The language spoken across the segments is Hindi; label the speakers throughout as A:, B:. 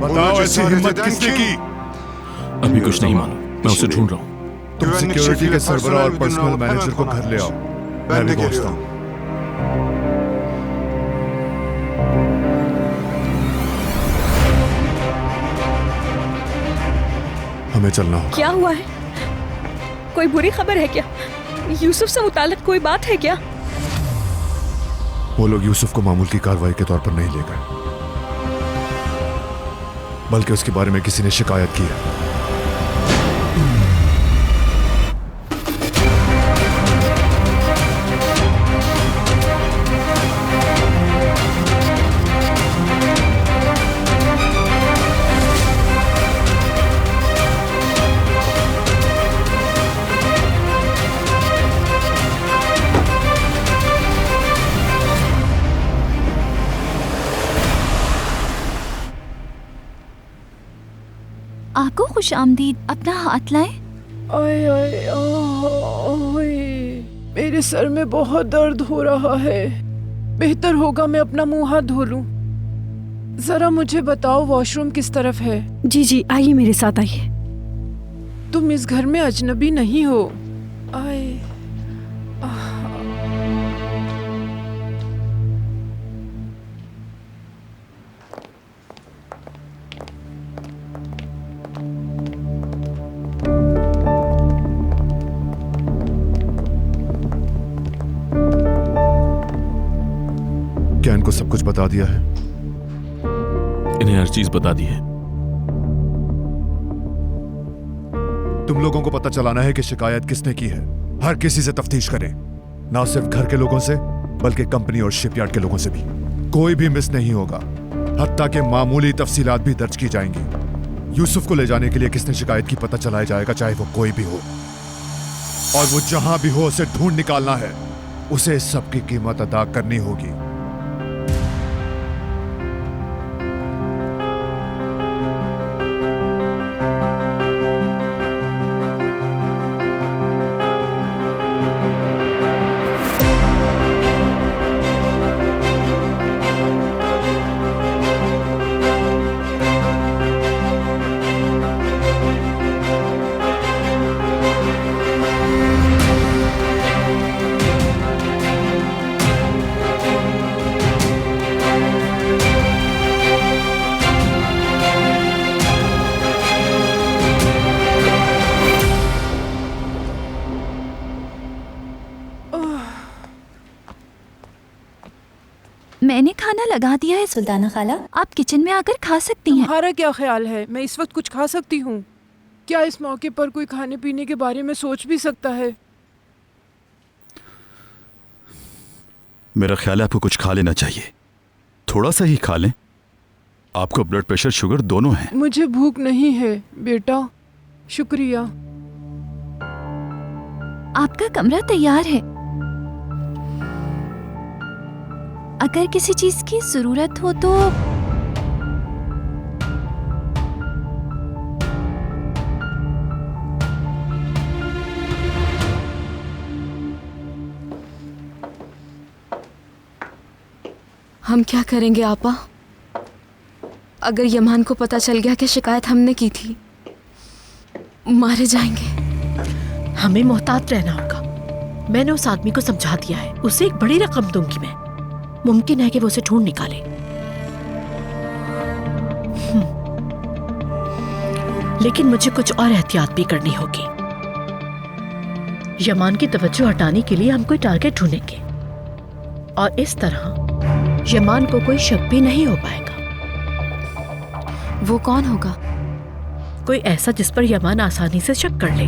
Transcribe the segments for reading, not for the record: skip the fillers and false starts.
A: बताओ ऐसी हिम्मत किसने की?
B: अभी कुछ नहीं मालूम, मैं उसे ढूंढ रहा हूँ।
A: तुम सिक्योरिटी के सरबराह और पर्सनल मैनेजर को घर ले आओ, मैं भी पहुंचता हूँ। हमें चलना होगा।
C: क्या हुआ है? कोई बुरी खबर है क्या? यूसुफ से मुताल्लिक कोई बात है क्या?
A: वो लोग यूसुफ को मामूल की कार्रवाई के तौर पर नहीं ले गए, बल्कि उसके बारे में किसी ने शिकायत की है।
D: आपको खुश आमदीद, अपना हाथ लाएं।
E: आए आए आए, मेरे सर में बहुत दर्द हो रहा है। बेहतर होगा मैं अपना मुंह हाथ धो लूं। जरा मुझे बताओ वॉशरूम किस तरफ है?
C: जी जी, आइए मेरे साथ आइए।
E: तुम इस घर में अजनबी नहीं हो। आए
A: क्या इनको सब कुछ बता दिया है?
B: इन्हें हर चीज बता दी है।
A: तुम लोगों को पता चलाना है कि शिकायत किसने की है। हर किसी से तफ्तीश करें, ना सिर्फ घर के लोगों से बल्कि कंपनी और शिपयार्ड के लोगों से भी। कोई भी मिस नहीं होगा, हत्ता के मामूली तफसीलात भी दर्ज की जाएंगी। यूसुफ को ले जाने के लिए किसने शिकायत की पता चलाया जाएगा, चाहे वो कोई भी हो, और वो जहां भी हो उसे ढूंढ निकालना है। उसे सबकी कीमत अदा करनी होगी।
D: मैंने खाना लगा दिया है सुल्ताना खाला, आप किचन में आकर खा सकती हैं।
E: तुम्हारा क्या ख्याल है, मैं इस वक्त कुछ खा सकती हूँ? क्या इस मौके पर कोई खाने पीने के बारे में सोच भी सकता है?
F: मेरा ख्याल है आपको कुछ खा लेना चाहिए, थोड़ा सा ही खा लें। आपको ब्लड प्रेशर शुगर दोनों है।
E: मुझे भूख नहीं है बेटा, शुक्रिया।
D: आपका कमरा तैयार है, अगर किसी चीज की जरूरत हो तो।
C: हम क्या करेंगे आपा? अगर यमान को पता चल गया कि शिकायत हमने की थी, मारे जाएंगे।
G: हमें मोहतात रहना होगा। मैंने उस आदमी को समझा दिया है, उसे एक बड़ी रकम दूंगी मैं। मुमकिन है कि वो उसे ढूंढ निकाले। लेकिन मुझे कुछ और एहतियात भी करनी होगी। यमान की तवज्जो हटाने के लिए हम कोई टारगेट ढूंढेंगे, और इस तरह यमान को कोई शक भी नहीं हो पाएगा।
C: वो कौन होगा?
G: कोई ऐसा जिस पर यमान आसानी से शक कर ले,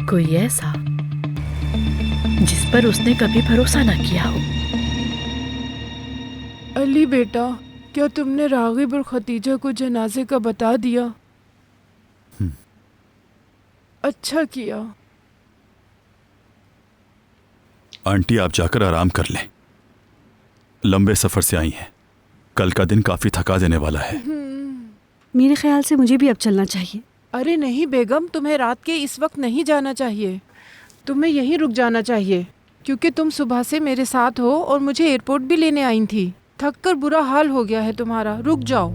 G: कोई ऐसा जिस पर उसने कभी भरोसा न किया हो।
E: अली बेटा, क्या तुमने रागिब और खतीजा को जनाजे का बता दिया? अच्छा किया।
F: आंटी आप जाकर आराम कर लें, लंबे सफर से आई हैं। कल का दिन काफी थका देने वाला है।
C: मेरे ख्याल से मुझे भी अब चलना चाहिए।
E: अरे नहीं बेगम, तुम्हें रात के इस वक्त नहीं जाना चाहिए। तुम्हें यहीं रुक जाना चाहिए, क्योंकि तुम सुबह से मेरे साथ हो और मुझे एयरपोर्ट भी लेने आई थी। थक कर बुरा हाल हो गया है तुम्हारा, रुक जाओ।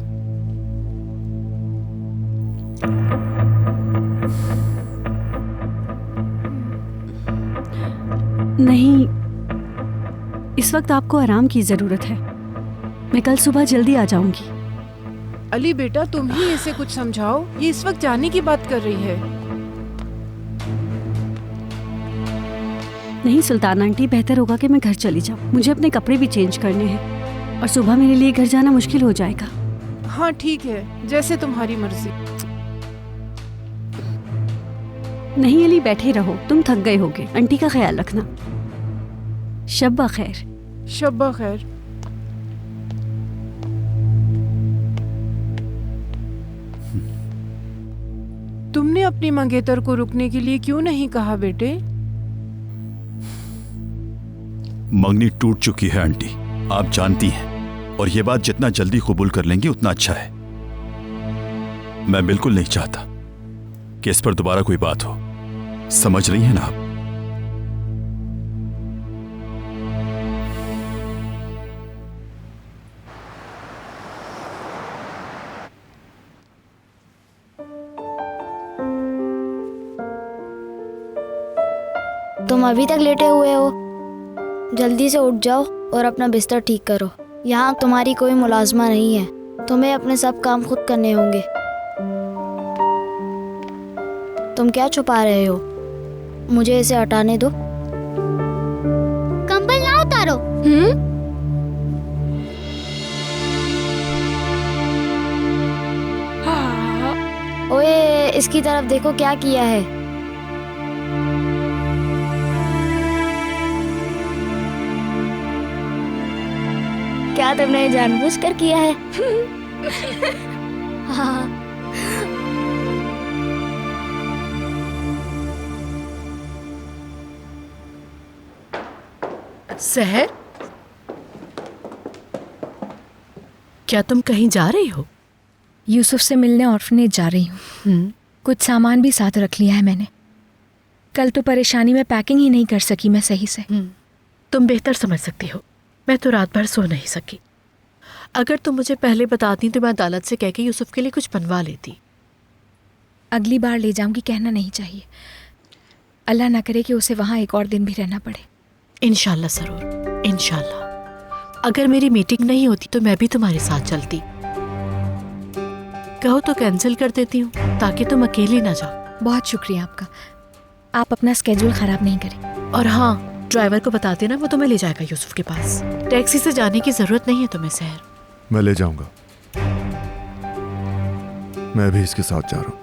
H: नहीं, इस वक्त आपको आराम की जरूरत है। मैं कल सुबह जल्दी आ जाऊंगी।
E: अली बेटा, तुम ही इसे कुछ समझाओ, ये इस वक्त जाने की बात कर रही है।
H: नहीं सुल्तान आंटी, बेहतर होगा कि मैं घर चली जाऊं। मुझे अपने कपड़े भी चेंज करने हैं और सुबह मेरे लिए घर जाना मुश्किल हो जाएगा।
E: हाँ ठीक है, जैसे तुम्हारी मर्जी।
H: नहीं अली, बैठे रहो, तुम थक गए होगे। आंटी का ख्याल रखना। शब्बा खैर।
E: शब्बा खैर। तुमने अपनी मंगेतर को रुकने के लिए क्यों नहीं कहा बेटे?
F: मंगनी टूट चुकी है आंटी, आप जानती हैं, और ये बात जितना जल्दी कबूल कर लेंगी उतना अच्छा है। मैं बिल्कुल नहीं चाहता कि इस पर दोबारा कोई बात हो। समझ रही हैं ना आप?
I: तुम अभी तक लेटे हुए हो, जल्दी से उठ जाओ और अपना बिस्तर ठीक करो। यहाँ तुम्हारी कोई मुलाजमा नहीं है, तुम्हें अपने सब काम खुद करने होंगे। तुम क्या छुपा रहे हो? मुझे इसे हटाने दो।
J: कंबल ना उतारो।
I: ओए, इसकी तरफ देखो क्या किया है। क्या तुमने जानबूझकर किया है? हाँ।
G: सहर, क्या तुम कहीं जा रही हो?
C: यूसुफ से मिलने ऑर्फनेज जा रही हूँ। कुछ सामान भी साथ रख लिया है मैंने। कल तो परेशानी में पैकिंग ही नहीं कर सकी मैं सही से।
G: तुम बेहतर समझ सकती हो, मैं तो रात भर सो नहीं सकी। अगर तुम मुझे पहले बताती तो मैं अदालत से कह के यूसुफ के लिए कुछ बनवा लेती।
C: अगली बार ले जाऊंगी, कहना नहीं चाहिए। अल्लाह ना करे कि उसे वहाँ एक और दिन भी रहना पड़े।
G: इंशाल्लाह जरूर, इंशाल्लाह। अगर मेरी मीटिंग नहीं होती तो मैं भी तुम्हारे साथ चलती। कहो तो कैंसिल कर देती हूँ ताकि तुम अकेली ना जाओ।
C: बहुत शुक्रिया आपका, आप अपना स्केड्यूल खराब नहीं करें।
G: और हाँ, ड्राइवर को बता देना, वो तुम्हें ले जाएगा यूसुफ के पास। टैक्सी से जाने की जरूरत नहीं है तुम्हें सहर।
A: मैं ले जाऊंगा, मैं भी इसके साथ जा रहा हूं।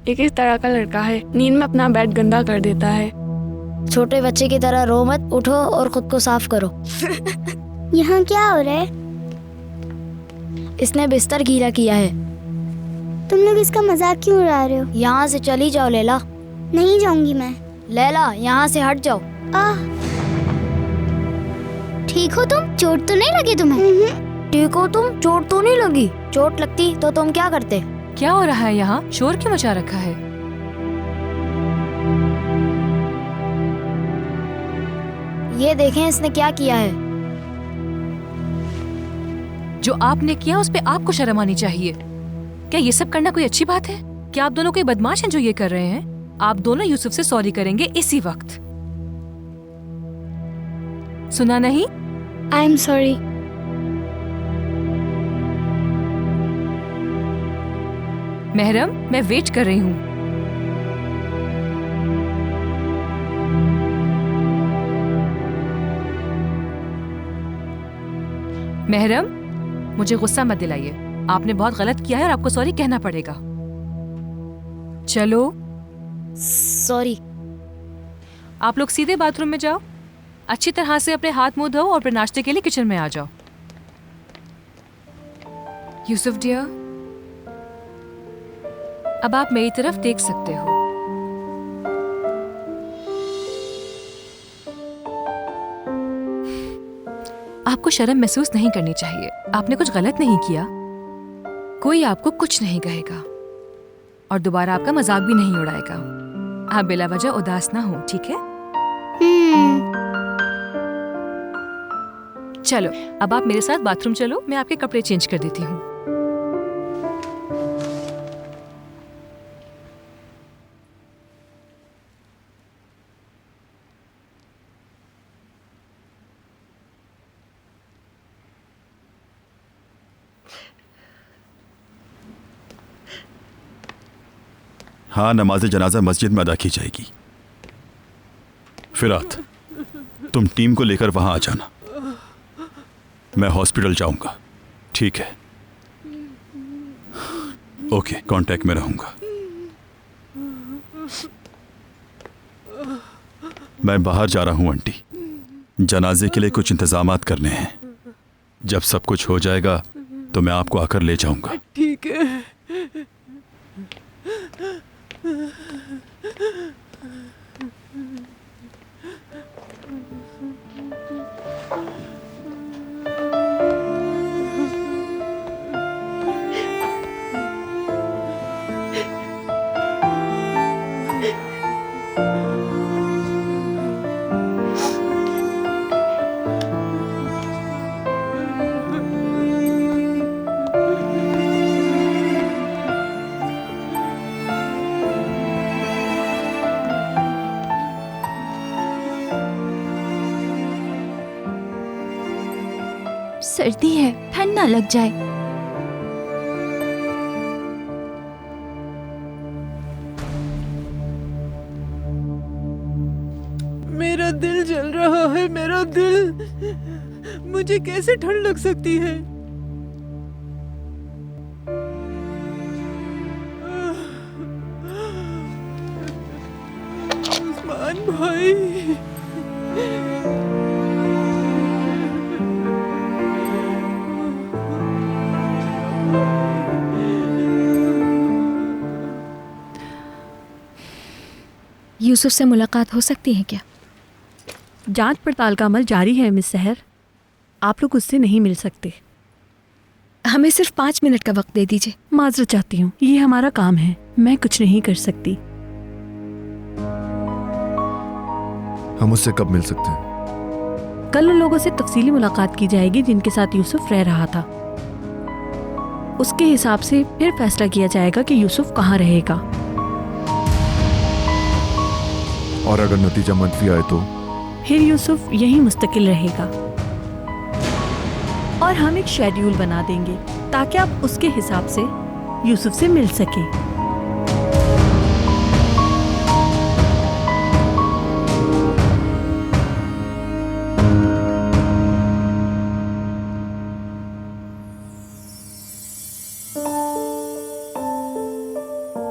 C: ये किस तरह का लड़का है, नींद में अपना बेड गंदा कर देता है।
I: छोटे बच्चे की तरह रो मत, उठो और खुद को साफ करो।
J: यहाँ क्या हो रहा है?
I: इसने बिस्तर गीला किया है।
J: तुम लोग इसका मजाक क्यों उड़ा रहे हो?
I: यहाँ से चली जाओ लैला।
J: नहीं जाऊंगी मैं।
I: लैला, यहाँ से हट जाओ।
J: ठीक हो तुम? चोट तो नहीं लगी तुम्हें?
I: ठीक हो तुम? चोट तो नहीं लगी। चोट लगती तो तुम क्या करते?
C: क्या हो रहा है यहाँ? शोर क्यों मचा रखा है?
I: ये देखें इसने क्या किया है।
C: जो आपने किया उस पे आपको शर्म आनी चाहिए। क्या ये सब करना कोई अच्छी बात है? क्या आप दोनों कोई बदमाश हैं जो ये कर रहे हैं? आप दोनों यूसुफ से सॉरी करेंगे इसी वक्त। सुना नहीं?
J: I am sorry.
C: महरम, मैं वेट कर रही हूँ। महरम, मुझे गुस्सा मत दिलाइए। आपने बहुत गलत किया है और आपको सॉरी कहना पड़ेगा। चलो।
I: सॉरी।
C: आप लोग सीधे बाथरूम में जाओ, अच्छी तरह से अपने हाथ मुंह धो और फिर नाश्ते के लिए किचन में आ जाओ। यूसुफ डियर, अब आप मेरी तरफ देख सकते हो। आपको शर्म महसूस नहीं करनी चाहिए। आपने कुछ गलत नहीं किया, कोई आपको कुछ नहीं कहेगा और दोबारा आपका मजाक भी नहीं उड़ाएगा। आप बिला वजह उदास ना हो, ठीक है? चलो अब आप मेरे साथ बाथरूम चलो, मैं आपके कपड़े चेंज कर देती हूँ।
F: हाँ, नमाज जनाजा मस्जिद में अदा की जाएगी। फिरात, तुम टीम को लेकर वहां आ जाना, मैं हॉस्पिटल जाऊंगा। ठीक है? ओके, कांटेक्ट में रहूंगा। मैं बाहर जा रहा हूं आंटी, जनाजे के लिए कुछ इंतजामात करने हैं। जब सब कुछ हो जाएगा तो मैं आपको आकर ले जाऊंगा।
E: ठीक है।
D: सर्दी है, ठंड ना लग जाए।
E: मेरा दिल जल रहा है, मेरा दिल। मुझे कैसे ठंड लग सकती है? उस्मान भाई,
C: यूसुफ से मुलाकात हो सकती है क्या?
H: जांच पड़ताल का अमल जारी है मिस सहर, आप लोग उससे नहीं मिल सकते।
C: हमें सिर्फ 5 मिनट का वक्त दे दीजिए।
H: माजरत चाहती हूँ, ये हमारा काम है, मैं कुछ नहीं कर सकती।
A: हम उससे कब मिल सकते हैं?
H: कल उन लोगों से तफसीली मुलाकात की जाएगी जिनके साथ यूसुफ रह रहा था। उसके हिसाब से फिर फैसला किया जाएगा कि यूसुफ कहाँ रहेगा।
A: और अगर नतीजा मंफी आए तो?
H: फिर यूसुफ यहीं मुस्तकिल रहेगा और हम एक शेड्यूल बना देंगे ताकि आप उसके हिसाब से यूसुफ से मिल सके।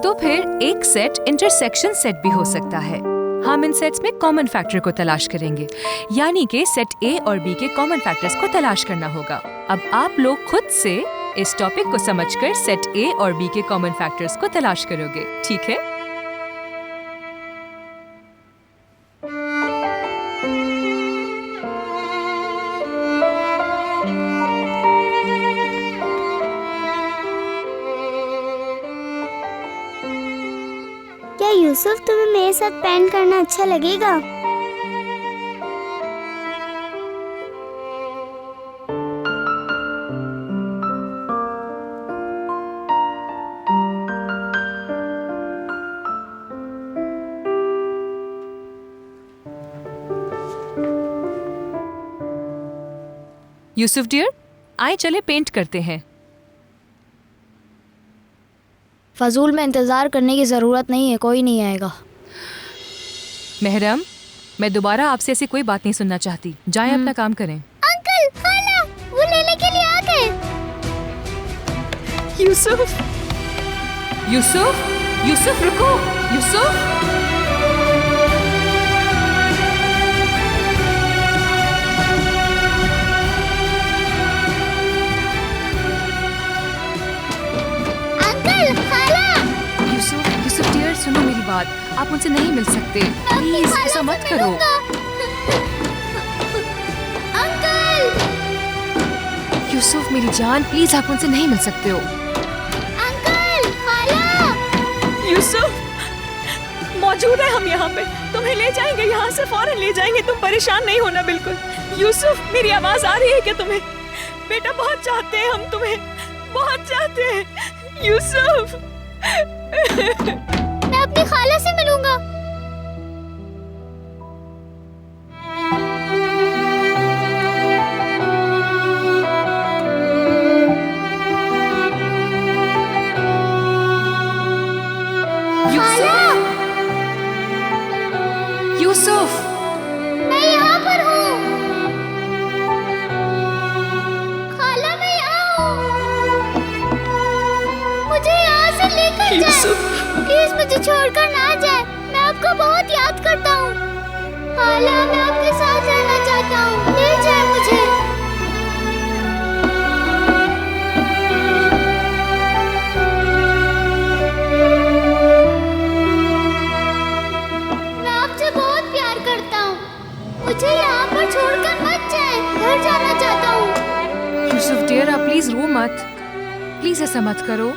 C: तो फिर एक सेट इंटरसेक्शन सेट भी हो सकता है। हम इन सेट्स में कॉमन फैक्टर को तलाश करेंगे, यानी कि सेट ए और बी के कॉमन फैक्टर्स को तलाश करना होगा। अब आप लोग खुद से इस टॉपिक को समझकर सेट ए और बी के कॉमन फैक्टर्स को तलाश करोगे, ठीक है?
J: क्या यूसुफ, तुम्हें मेरे साथ पैंट करना अच्छा लगेगा?
C: यूसुफ डियर, आए चले पेंट करते हैं।
I: फजूल में इंतजार करने की जरूरत नहीं है, कोई नहीं आएगा।
C: महरम, मैं दोबारा आपसे ऐसी कोई बात नहीं सुनना चाहती। जाएं अपना काम करें।
J: अंकल, खाला, वो लेने के लिए आ गए।
C: यूसुफ, यूसुफ, यूसुफ रुको, यूसुफ। यूसुफ डियर, सुनो मेरी बात, आप उनसे नहीं मिल सकते। प्लीज ऐसा मत करो।
J: अंकल,
C: यूसुफ मेरी जान, प्लीज आप उनसे नहीं मिल सकते हो।
J: अंकल, खाला।
H: यूसुफ मौजूद है, हम यहाँ पे तुम्हें ले जाएंगे, यहाँ से फौरन ले जाएंगे। तुम परेशान नहीं होना बिल्कुल। यूसुफ मेरी आवाज आ रही है क्या तुम्हें? बेटा बहुत चाहते हैं हम तुम्हें, बहुत चाहते हैं यूसुफ।
J: मैं अपनी खाला से मिलूंगा।
C: यूसुफ,
J: मैं यहाँ पर हूँ। खाला, मैं यहाँ हूँ। मुझे यहाँ से लेकर जाए। प्लीज मुझे छोड़कर ना जाए। मैं आपको बहुत याद करता हूँ। खाला, मैं आपके साथ रहना चाहता हूँ। ले जाए मुझे। मैं आपसे बहुत प्यार करता हूँ। मुझे यहाँ पर छोड़कर मत जाए। घर जाना चाहता हूँ।
C: यूसुफ डियर, आप प्लीज रो मत, प्लीज ऐसा मत करो।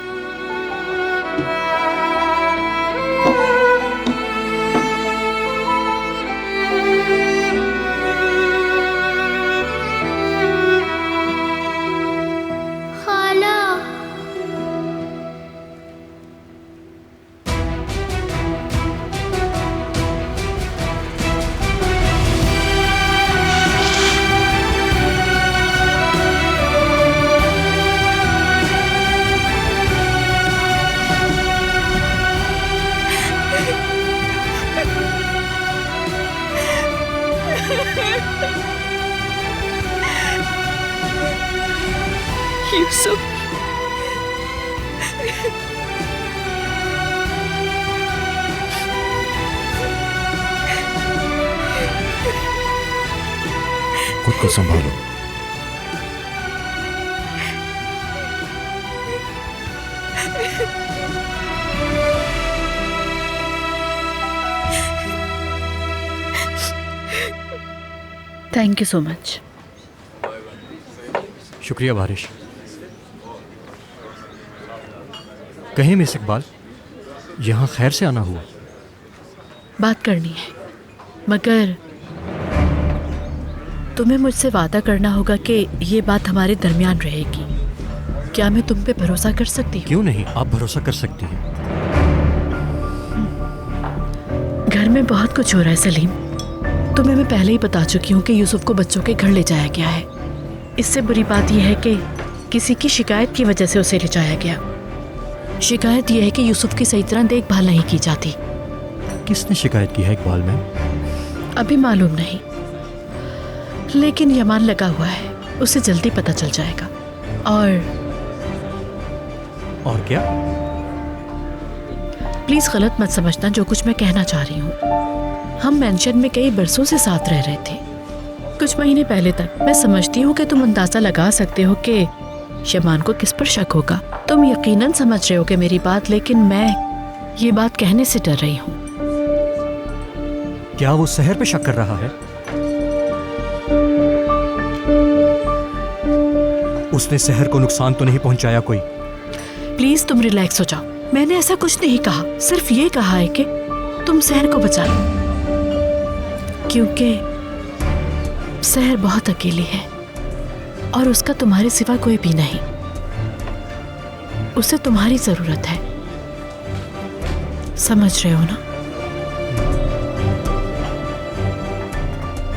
J: खाला,
H: यूसुफ
B: खुद को संभालो।
G: Thank you so much.
K: शुक्रिया बारिश। कहीं मिस इकबाल, यहाँ खैर से आना हुआ?
G: बात करनी है, मगर तुम्हें मुझसे वादा करना होगा कि ये बात हमारे दरमियान रहेगी। क्या मैं तुम पे भरोसा कर सकती हूँ?
K: क्यों नहीं, आप भरोसा कर सकती हैं।
G: घर में बहुत कुछ हो रहा है सलीम। तुम्हें मैं पहले ही बता चुकी हूँ कि यूसुफ को बच्चों के घर ले जाया गया है। इससे बुरी बात यह है कि किसी की शिकायत की वजह से उसे ले जाया गया। शिकायत यह है कि यूसुफ की सही तरह देखभाल नहीं की जाती।
K: किसने शिकायत की है इकबाल मैम?
G: अभी मालूम नहीं, लेकिन यमान लगा हुआ है, उसे जल्दी पता चल जाएगा।
K: और क्या?
G: प्लीज गलत मत समझना जो कुछ मैं कहना चाह रही हूँ। हम मेंशन में कई बरसों से साथ रह रहे थे। कुछ महीने पहले तक मैं समझती हूँ कि तुम अंदाजा लगा सकते हो कि यमान को किस पर शक होगा। तुम यकीनन समझ रहे हो कि मेरी बात, लेकिन मैं ये बात कहने से डर रही हूँ।
K: क्या वो शहर पे शक कर रहा है? उसने शहर को नुकसान तो नहीं पहुंचाया कोई?
G: प्लीज तुम रिलैक्स हो जाओ। मैंने ऐसा कुछ नहीं कहा, सिर्फ ये कहा है कि तुम शहर को बचा लो, क्योंकि शहर बहुत अकेली है और उसका तुम्हारे सिवा कोई भी नहीं। उसे तुम्हारी जरूरत है, समझ रहे हो ना?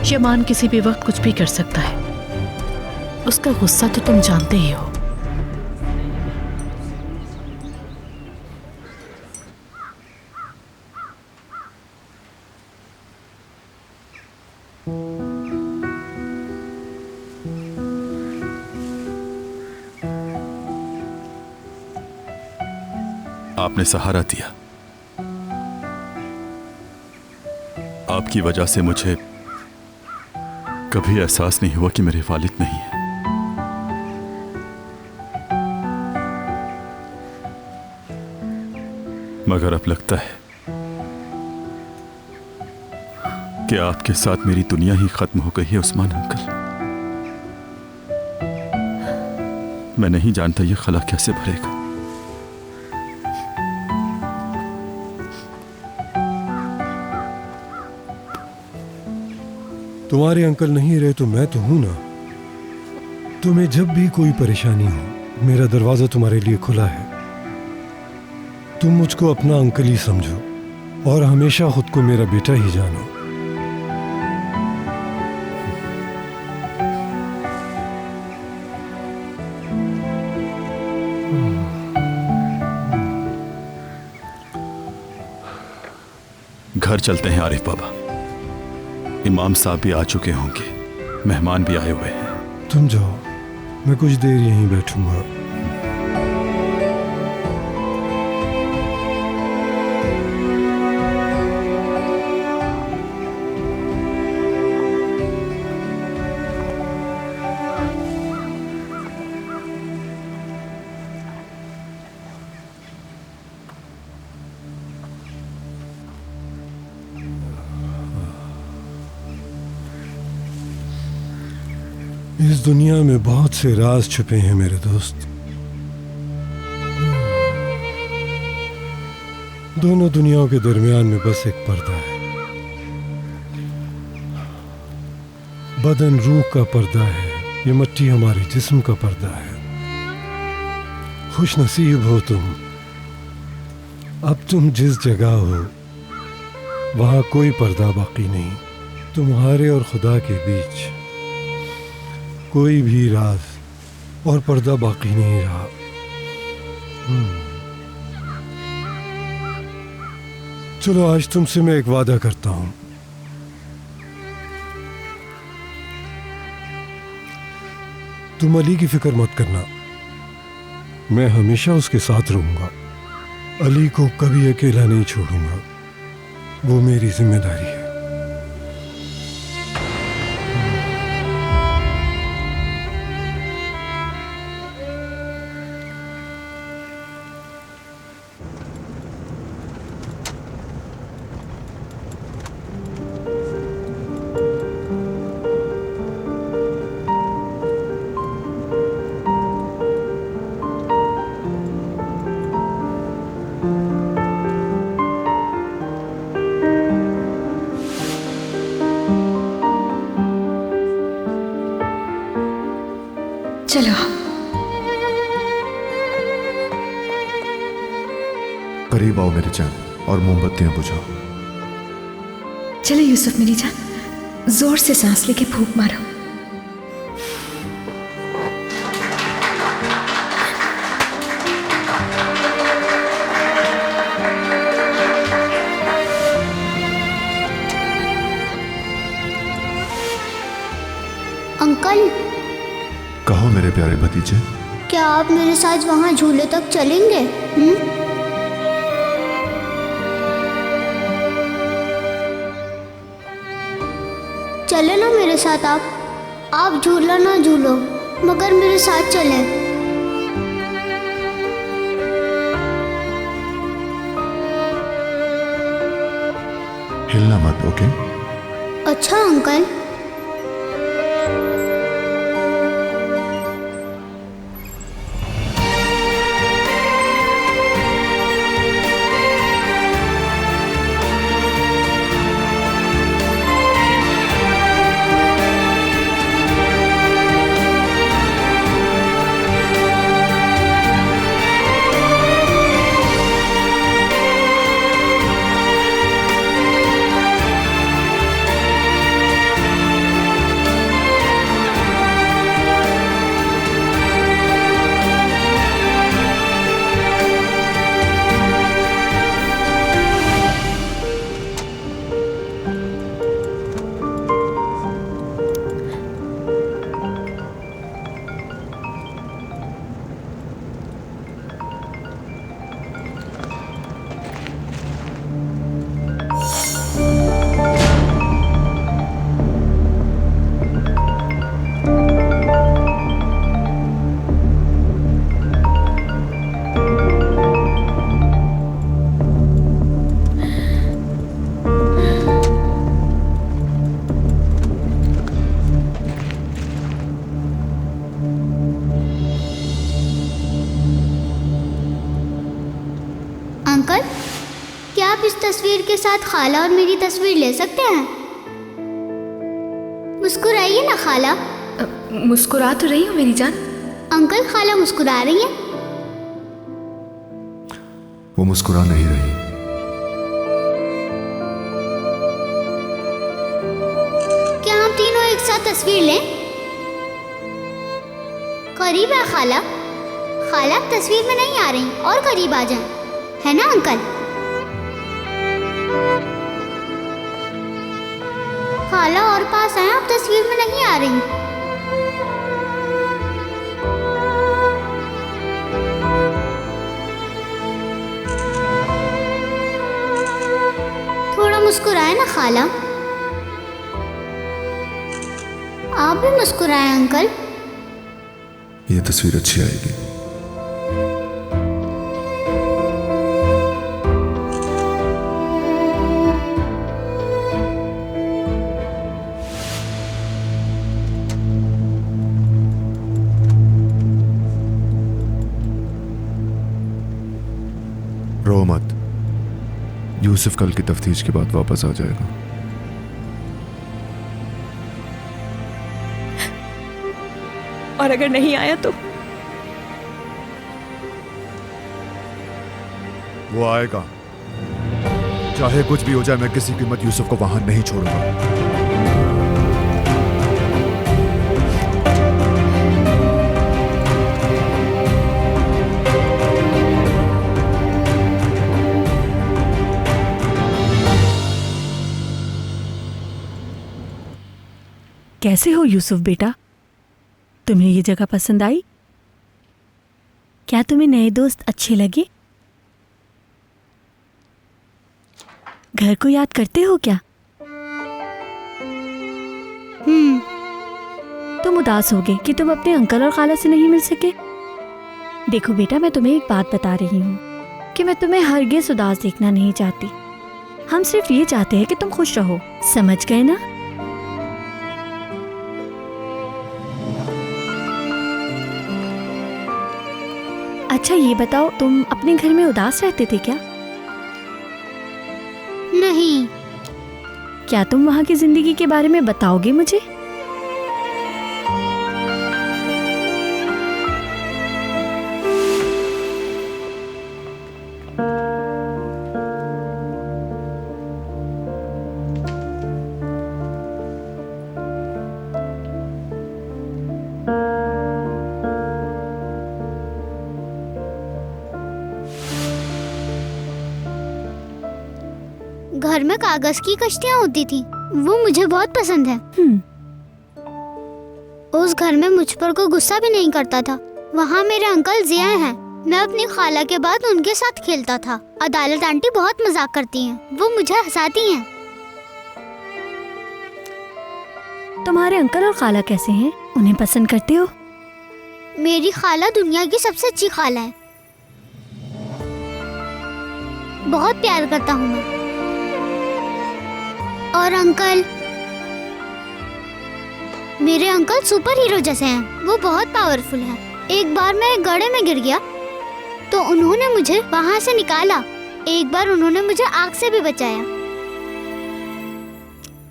G: यमान किसी भी वक्त कुछ भी कर सकता है। उसका गुस्सा तो तुम जानते ही हो।
F: आपने सहारा दिया। आपकी वजह से मुझे कभी एहसास नहीं हुआ कि मेरे वालिद नहीं है। मगर अब लगता है कि आपके साथ मेरी दुनिया ही खत्म हो गई है उस्मान अंकल। मैं नहीं जानता ये खला कैसे भरेगा।
L: तुम्हारे अंकल नहीं रहे तो मैं तो हूं ना। तुम्हें जब भी कोई परेशानी हो, मेरा दरवाजा तुम्हारे लिए खुला है। तुम मुझको अपना अंकल ही समझो और हमेशा खुद को मेरा बेटा ही जानो।
F: घर चलते हैं आरिफ बाबा। इमाम साहब भी आ चुके होंगे, मेहमान भी आए हुए हैं।
L: तुम जाओ, मैं कुछ देर यहीं बैठूंगा। इस दुनिया में बहुत से राज छुपे हैं मेरे दोस्त। दोनों दुनियाओं के दरमियान में बस एक पर्दा है। बदन रूह का पर्दा है, ये मिट्टी हमारे जिस्म का पर्दा है। खुश नसीब हो तुम, अब तुम जिस जगह हो वहां कोई पर्दा बाकी नहीं। तुम्हारे और खुदा के बीच कोई भी राज और पर्दा बाकी नहीं रहा। चलो आज तुमसे मैं एक वादा करता हूं। तुम अली की फिक्र मत करना, मैं हमेशा उसके साथ रहूंगा। अली को कभी अकेला नहीं छोड़ूंगा, वो मेरी जिम्मेदारी है।
H: चलो
A: करीब आओ मेरी जान और मोमबत्तियां बुझाओ।
H: चलो यूसुफ मेरी जान, जोर से सांस लेके फूंक मारो।
J: अंकल,
A: कहो मेरे प्यारे भतीजे,
J: क्या आप मेरे साथ वहाँ झूले तक चलेंगे? चले ना मेरे साथ। आप झूला ना झूलो, मगर मेरे साथ चले।
A: हिलना मत, ओके?
J: अच्छा अंकल। तस्वीर के साथ खाला और मेरी तस्वीर ले सकते हैं? मुस्कुराइए ना खाला।
D: मुस्कुरा तो रही हूँ मेरी जान।
J: अंकल, खाला मुस्कुरा रही हैं।
A: वो मुस्कुरा नहीं रही।
J: क्या हम तीनों एक साथ तस्वीर लें? करीब है खाला। खाला तस्वीर में नहीं आ रही, और करीब आ जाएं, है ना अंकल? खाला और पास आए, आप तस्वीर में नहीं आ रही। थोड़ा मुस्कुराए ना खाला। आप भी मुस्कुराए अंकल।
A: ये तस्वीर अच्छी आएगी। रो मत, यूसुफ कल की तफ्तीश के बाद वापस आ जाएगा।
H: और अगर नहीं आया तो?
A: वो आएगा, चाहे कुछ भी हो जाए, मैं किसी कीमत यूसुफ को वहां नहीं छोड़ूंगा।
H: कैसे हो यूसुफ बेटा? तुम्हें ये जगह पसंद आई? क्या तुम्हें नए दोस्त अच्छे लगे? घर को याद करते हो क्या? तुम उदास होगे कि तुम अपने अंकल और खाला से नहीं मिल सके। देखो बेटा, मैं तुम्हें एक बात बता रही हूँ कि मैं तुम्हें हरगिज़ उदास देखना नहीं चाहती। हम सिर्फ ये चाहते हैं कि तुम खुश रहो, समझ गए ना? अच्छा ये बताओ, तुम अपने घर में उदास रहते थे क्या?
J: नहीं।
H: क्या तुम वहाँ की जिंदगी के बारे में बताओगे मुझे?
J: घर में कागज की कश्तियाँ होती थी, वो मुझे बहुत पसंद है। उस घर में मुझ पर कोई गुस्सा भी नहीं करता था। वहाँ मेरे अंकल जिया हैं। मैं अपनी खाला के बाद उनके साथ खेलता था। अदालत आंटी बहुत मजाक करती हैं, वो मुझे हंसाती हैं।
H: तुम्हारे अंकल और खाला कैसे हैं? उन्हें पसंद करते हो?
J: मेरी खाला दुनिया की सबसे अच्छी खाला है। बहुत प्यार करता हूँ मैं। और अंकल, मेरे अंकल सुपर हीरो जैसे हैं। वो बहुत पावरफुल हैं। एक बार मैं एक गड्ढे में गिर गया तो उन्होंने मुझे वहां से निकाला। एक बार उन्होंने मुझे आग से भी बचाया।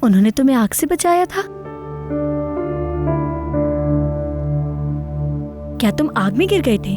H: उन्होंने तुम्हें आग से बचाया था? क्या तुम आग में गिर गए थे?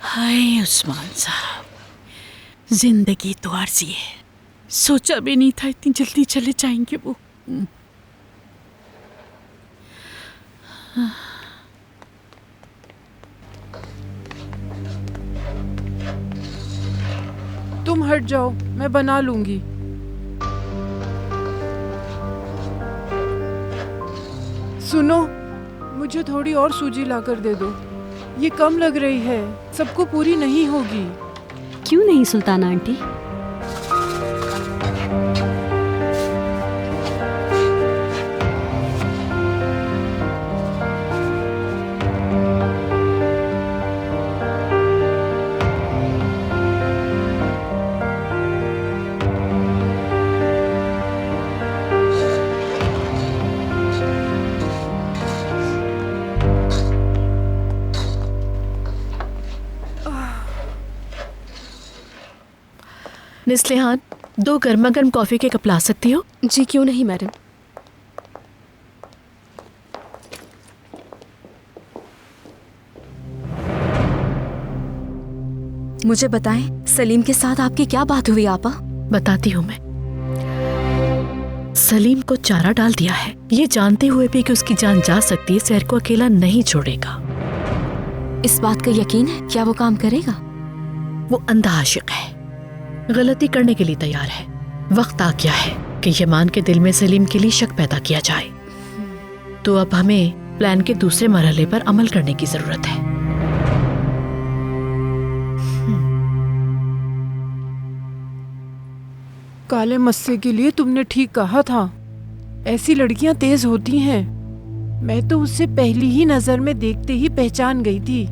G: हाय उस्मान साहब, जिंदगी तो आरज़ी है। सोचा भी नहीं था इतनी जल्दी चले जाएंगे वो।
E: तुम हट जाओ, मैं बना लूंगी। सुनो, मुझे थोड़ी और सूजी लाकर दे दो। ये कम लग रही है, सबको पूरी नहीं होगी।
M: क्यों नहीं सुल्ताना आंटी?
G: निस्लिहान, 2 गर्मा गर्म कॉफी के कप ला सकती हो?
M: जी क्यों नहीं मैडम। मुझे बताएं, सलीम के साथ आपकी क्या बात हुई आपा?
G: बताती हूँ मैं। सलीम को चारा डाल दिया है, ये जानते हुए भी कि उसकी जान जा सकती है। सहर को अकेला नहीं छोड़ेगा।
M: इस बात का यकीन है? क्या वो काम करेगा?
G: वो अंधा आशिक है, गलती करने के लिए तैयार है। वक्त आ गया है कि यमान के दिल में सलीम के लिए शक पैदा किया जाए। तो अब हमें प्लान के दूसरे मरहले पर अमल करने की जरूरत है।
E: काले मस्से के लिए तुमने ठीक कहा था। ऐसी लड़कियां तेज होती हैं। मैं तो उससे पहली ही नजर में देखते ही पहचान गई थी।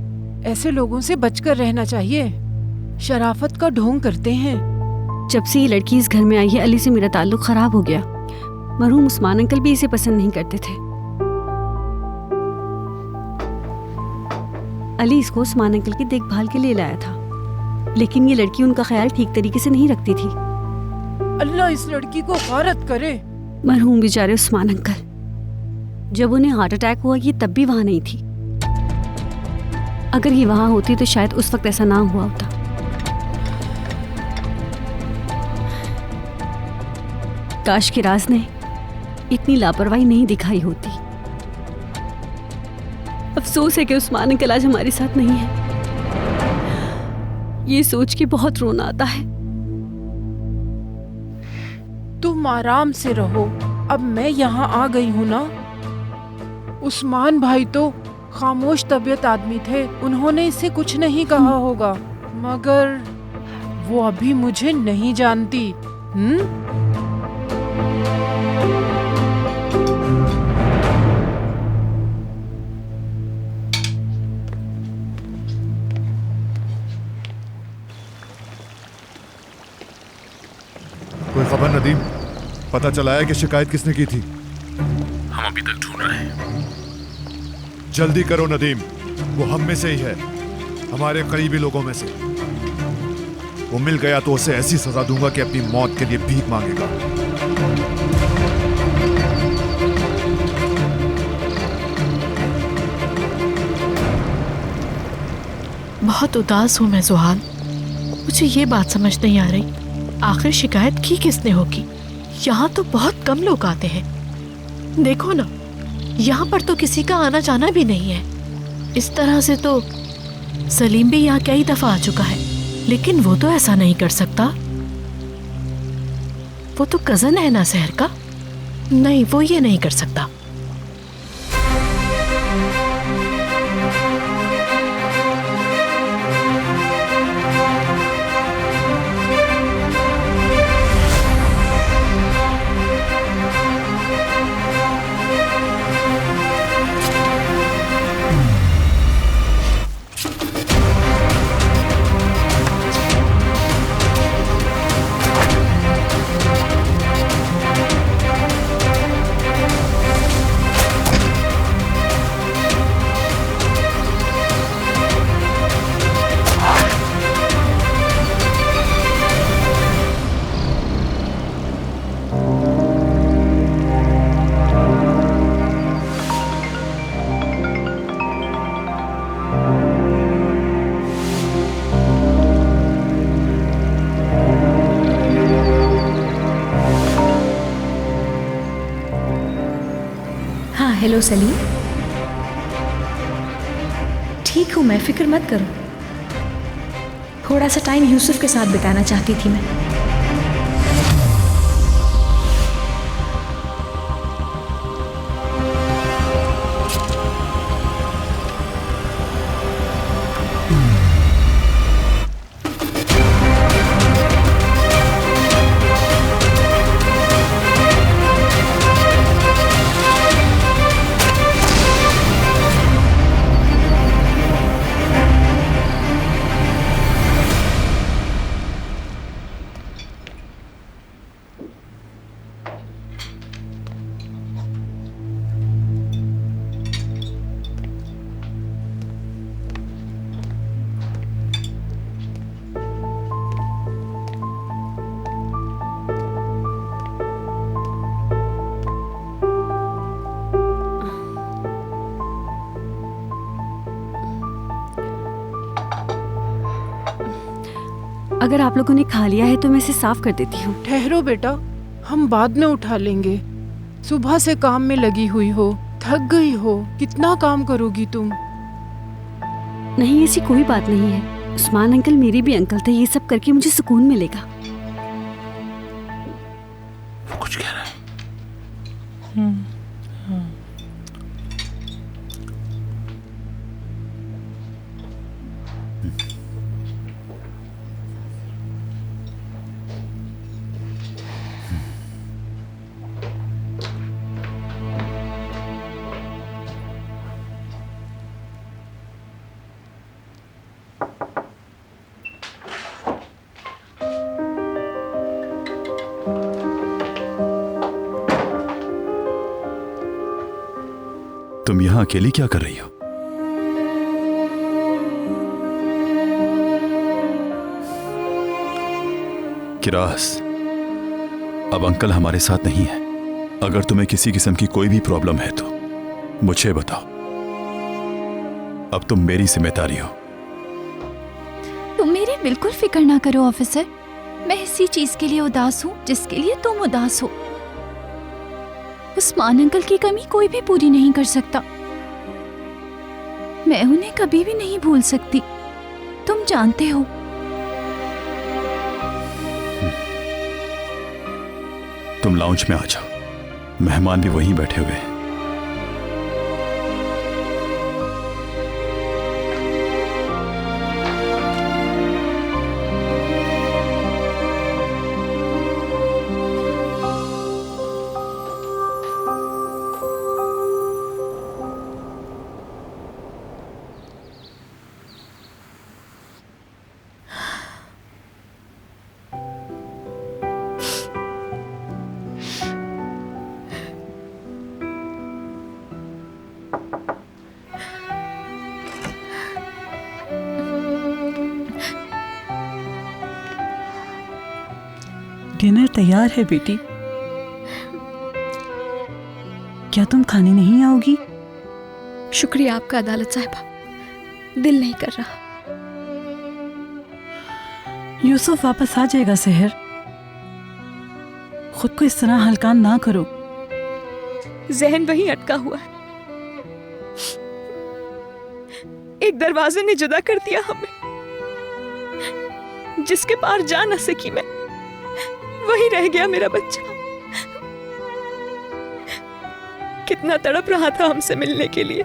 E: ऐसे लोगों से बचकर रहना चाहिए, शराफत का ढोंग करते हैं।
M: जब से ये लड़की इस घर में आई है, अली से मेरा ताल्लुक खराब हो गया। मरहूम उस्मान अंकल भी इसे पसंद नहीं करते थे। अली इसको उस्मान अंकल की देखभाल के लिए लाया था, लेकिन ये लड़की उनका ख्याल ठीक तरीके से नहीं रखती थी।
E: अल्लाह इस लड़की को गारत करे।
M: मरहूम बेचारे उस्मान अंकल, जब उन्हें हार्ट अटैक हुआ ये तब भी वहां नहीं थी। अगर ये वहां होती तो शायद उस वक्त ऐसा ना हुआ होता। काश कि राज ने इतनी लापरवाही नहीं दिखाई होती। अफसोस है कि उस्मान अंकल आज हमारे साथ नहीं है। ये सोच के बहुत रोना आता है।
E: तुम आराम से रहो, अब मैं यहाँ आ गई हूँ ना। उस्मान भाई तो खामोश तबीयत आदमी थे, उन्होंने इसे कुछ नहीं कहा होगा, मगर वो अभी मुझे नहीं जानती।
A: कोई खबर नदीम? पता चला है कि शिकायत किसने की थी?
B: हम अभी तक ढूंढ रहे हैं।
A: जल्दी करो नदीम, वो हम में से ही है, हमारे करीबी लोगों में से। वो मिल गया तो उसे ऐसी सजा दूंगा कि अपनी मौत के लिए भीख मांगेगा।
G: बहुत उदास हूं मैं जुहान। मुझे ये बात समझ नहीं आ रही, आखिर शिकायत की किसने होगी? यहाँ तो बहुत कम लोग आते हैं। देखो ना, यहाँ पर तो किसी का आना जाना भी नहीं है। इस तरह से तो सलीम भी यहाँ कई दफा आ चुका है, लेकिन वो तो ऐसा नहीं कर सकता। वो तो कजन है ना सहर का। नहीं, वो ये नहीं कर सकता।
M: हेलो सलीम, ठीक हूँ मैं, फिक्र मत करो। थोड़ा सा टाइम यूसुफ के साथ बिताना चाहती थी मैं। अगर आप लोगों ने खा लिया है तो मैं इसे साफ कर देती हूँ।
E: ठहरो बेटा, हम बाद में उठा लेंगे। सुबह से काम में लगी हुई हो, थक गई हो, कितना काम करोगी तुम?
M: नहीं, ऐसी कोई बात नहीं है। उस्मान अंकल मेरे भी अंकल थे, ये सब करके मुझे सुकून मिलेगा।
F: वो कुछ कह रहा है। तुम यहां अकेली क्या कर रही हो? किरास, अब अंकल हमारे साथ नहीं है। अगर तुम्हें किसी किस्म की कोई भी प्रॉब्लम है तो मुझे बताओ। अब तुम मेरी जिम्मेदारी हो।
D: तुम मेरी बिल्कुल फिक्र ना करो ऑफिसर। मैं इसी चीज के लिए उदास हूँ जिसके लिए तुम उदास हो। उस्मान अंकल की कमी कोई भी पूरी नहीं कर सकता। मैं उन्हें कभी भी नहीं भूल सकती, तुम जानते हो।
F: तुम लाउंज में आ जाओ, मेहमान भी वहीं बैठे हुए हैं।
N: डिनर तैयार है बेटी। क्या तुम खाने नहीं आओगी?
H: शुक्रिया आपका अदालत साहिबा, दिल नहीं कर रहा।
N: यूसुफ वापस आ जाएगा सहर। खुद को इस तरह हल्कान ना करो।
H: जहन वहीं अटका हुआ है। एक दरवाजे ने जुदा कर दिया हमें, जिसके पार जा न सकी मैं। वही रह गया मेरा बच्चा। कितना तड़प रहा था हमसे मिलने के लिए।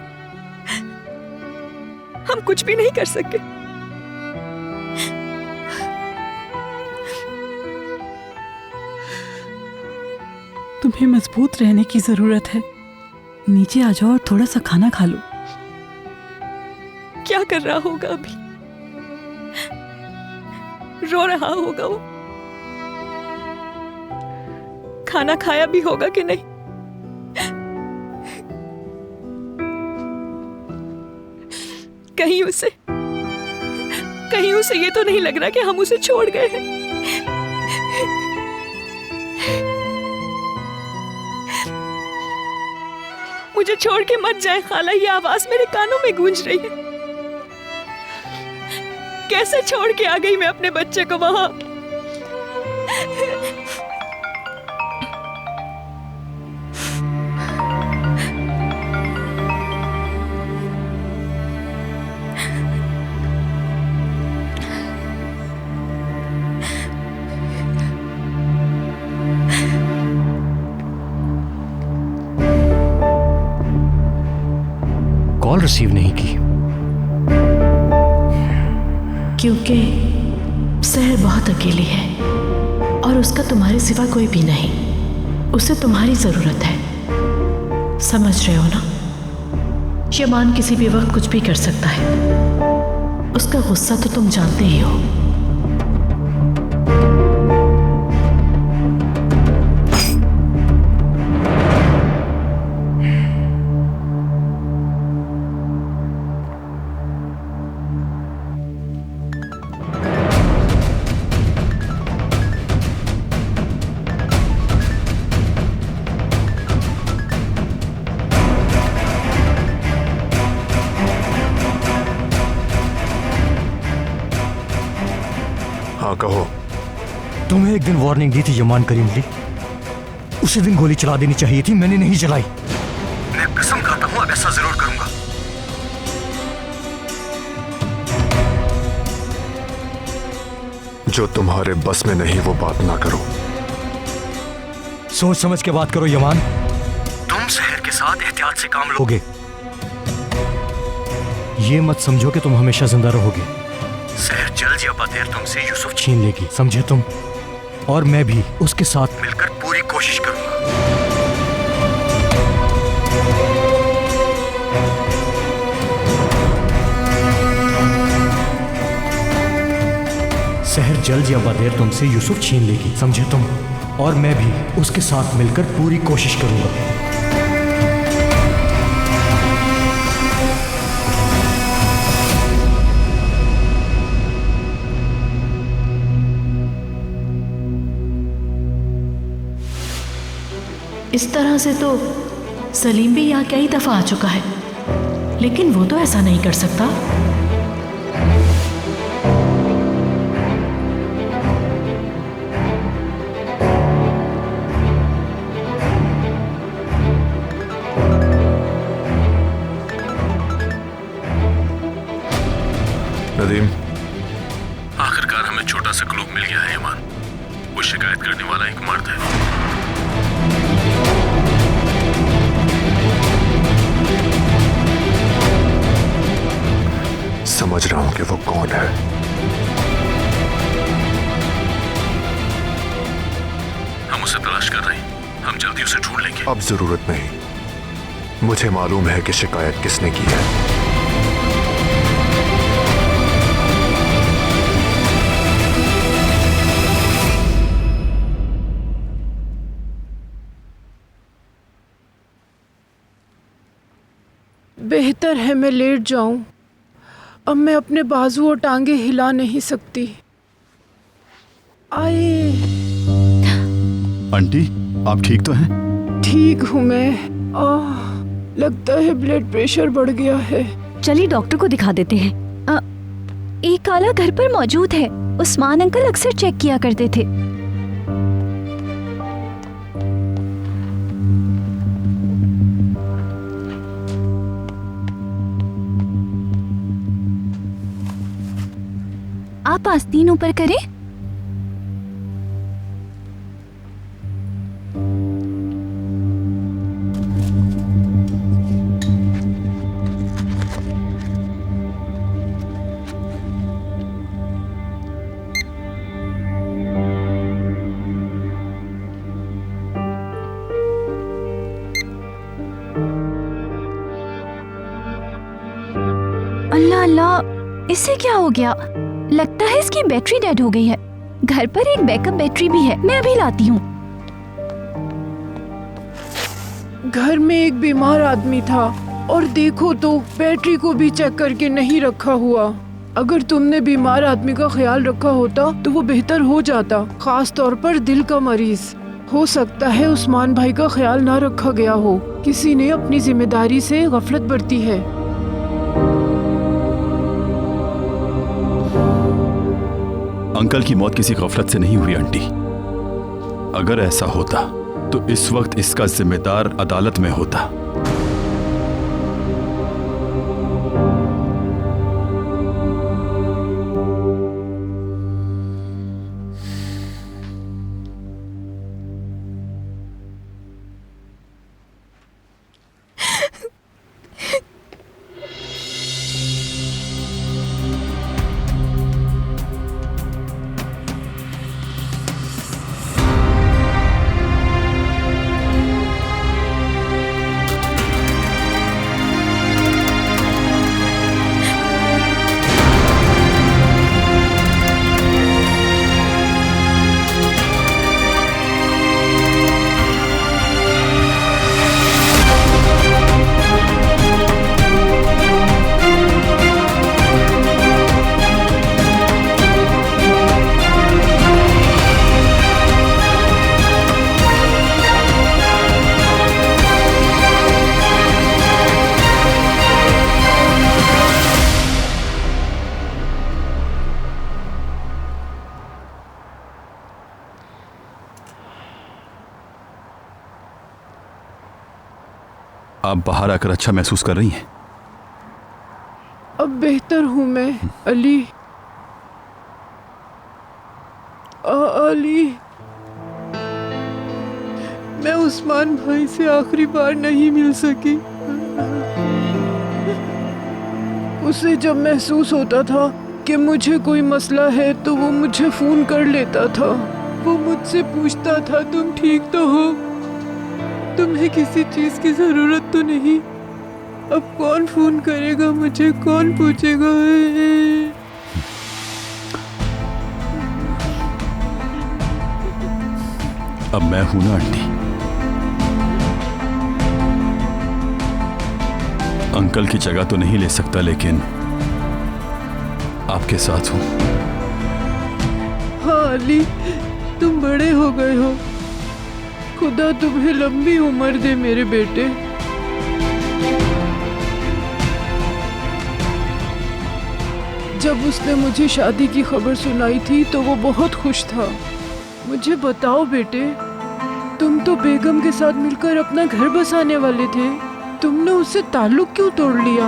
H: हम कुछ भी नहीं कर सके।
N: तुम्हें मजबूत रहने की जरूरत है। नीचे आ जाओ और थोड़ा सा खाना खा लो।
H: क्या कर रहा होगा अभी? रो रहा होगा वो। खाना खाया भी होगा कि नहीं? कहीं उसे ये तो नहीं लग रहा कि हम उसे छोड़ गए हैं। मुझे छोड़ के मत जाए खाला, ये आवाज मेरे कानों में गूंज रही है। कैसे छोड़ के आ गई मैं अपने बच्चे को वहां?
K: कॉल रिसीव नहीं की
G: क्योंकि सहर बहुत अकेली है और उसका तुम्हारे सिवा कोई भी नहीं। उसे तुम्हारी जरूरत है, समझ रहे हो ना? शमान किसी भी वक्त कुछ भी कर सकता है। उसका गुस्सा तो तुम जानते ही हो।
K: तुम्हें एक दिन वार्निंग दी थी यमान करीमली, उसी दिन गोली चला देनी चाहिए थी, मैंने नहीं चलाई। मैं कसम खाता हूं अब ऐसा जरूर करूंगा।
A: जो तुम्हारे बस में नहीं वो बात ना करो।
K: सोच समझ के बात करो यमान। तुम शहर के साथ एहतियात से काम लोगे। ये मत समझो कि तुम हमेशा जिंदा रहोगे। शहर जल्द या बदेर तुमसे यूसुफ छीन लेगी, समझे तुम? और मैं भी उसके साथ मिलकर पूरी कोशिश करूंगा। शहर जल्द या बदेर तुमसे यूसुफ छीन लेगी, समझे तुम? और मैं भी उसके साथ मिलकर पूरी कोशिश करूंगा।
G: इस तरह से तो सलीम भी यहाँ कई दफा आ चुका है, लेकिन वो तो ऐसा नहीं कर सकता।
A: नदीम,
B: आखिरकार हमें छोटा सा क्लू मिल गया है ईमान। वो शिकायत करने वाला एक मर्द है।
A: समझ रहा हूं कि वो कौन है।
B: हम उसे तलाश कर रहे हैं, हम जल्दी उसे ढूंढ लेंगे।
A: अब जरूरत नहीं, मुझे मालूम है कि शिकायत किसने की है।
E: बेहतर है मैं लेट जाऊं। अब मैं अपने बाजू और टांगे हिला नहीं सकती। आए।
F: आंटी, आप ठीक तो हैं?
E: ठीक हूँ मैं। लगता है ब्लड प्रेशर बढ़ गया है।
D: चलिए डॉक्टर को दिखा देते हैं। एक आला घर पर मौजूद है, उस्मान अंकल अक्सर चेक किया करते थे। आप आस्तीन ऊपर करें। अल्लाह अल्लाह, इससे क्या हो गया? लगता है इसकी बैटरी डेड हो गई है। घर पर एक बैकअप बैटरी भी है, मैं अभी लाती हूँ।
E: घर में एक बीमार आदमी था और देखो तो बैटरी को भी चेक करके नहीं रखा हुआ। अगर तुमने बीमार आदमी का ख्याल रखा होता तो वो बेहतर हो जाता, खास तौर पर दिल का मरीज। हो सकता है उस्मान भाई का ख्याल ना रखा गया हो, किसी ने अपनी जिम्मेदारी से गफलत बरती है।
F: अंकल की मौत किसी गफलत से नहीं हुई आंटी। अगर ऐसा होता तो इस वक्त इसका जिम्मेदार अदालत में होता। आप बाहर आकर अच्छा महसूस कर रही हैं?
E: अब बेहतर हूँ मैं अली। अली, मैं उस्मान भाई से आखिरी बार नहीं मिल सकी। उसे जब महसूस होता था कि मुझे कोई मसला है तो वो मुझे फोन कर लेता था। वो मुझसे पूछता था तुम ठीक तो हो, तुम्हें किसी चीज की जरूरत तो नहीं। अब कौन फोन करेगा मुझे, कौन पूछेगा?
F: अब मैं हूं ना आंटी। अंकल की जगह तो नहीं ले सकता, लेकिन आपके साथ हूं।
E: हाँ अली, तुम बड़े हो गए हो। खुदा तुम्हें लंबी उम्र दे मेरे बेटे। जब उसने मुझे शादी की खबर सुनाई थी तो वो बहुत खुश था। मुझे बताओ बेटे, तुम तो बेगम के साथ मिलकर अपना घर बसाने वाले थे, तुमने उससे ताल्लुक क्यों तोड़ लिया?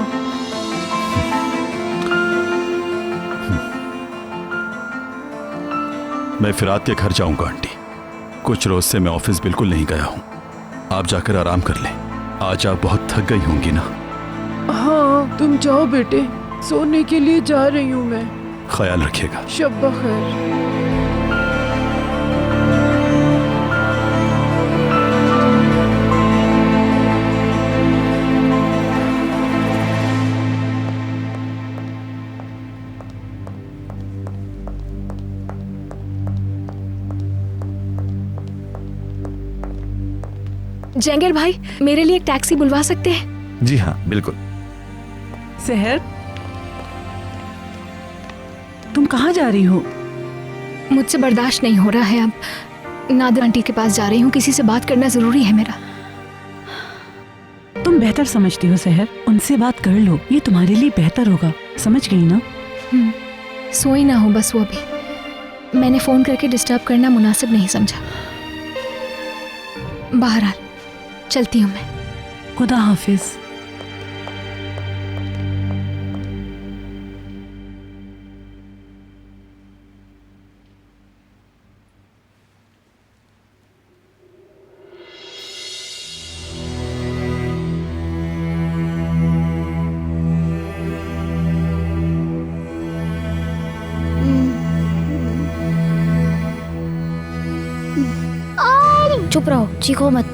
F: मैं फिरात के घर जाऊंगा आंटी। कुछ रोज से मैं ऑफिस बिल्कुल नहीं गया हूं। आप जाकर आराम कर लें। आज आप बहुत थक गई होंगी ना?
E: हाँ, तुम जाओ बेटे, सोने के लिए जा रही हूँ मैं।
F: ख्याल रखिएगा।
E: शब बखैर।
H: जंगीर भाई, मेरे लिए एक टैक्सी बुलवा सकते हैं?
A: जी हाँ, बिल्कुल।
N: सहर, तुम कहाँ जा रही हो?
H: मुझसे बर्दाश्त नहीं हो रहा है अब। नादिर आंटी के पास जा रही हूँ, किसी से बात करना जरूरी है मेरा।
N: तुम बेहतर समझती हो सहर, उनसे बात कर लो, ये तुम्हारे लिए बेहतर होगा। समझ गई ना?
H: सोई ना हो बस वो भी। मैंने फोन करके डिस्टर्ब करना मुनासिब नहीं समझा। बहरहाल चलती हूँ मैं।
N: खुदा हाफिज।
I: चुप रहो, चीखो मत।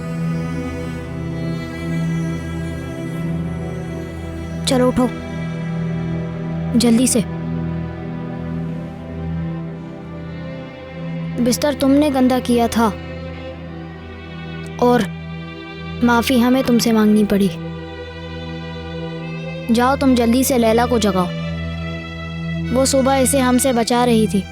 I: चलो उठो जल्दी से। बिस्तर तुमने गंदा किया था और माफी हमें तुमसे मांगनी पड़ी। जाओ तुम जल्दी से लैला को जगाओ, वो सुबह इसे हमसे बचा रही थी।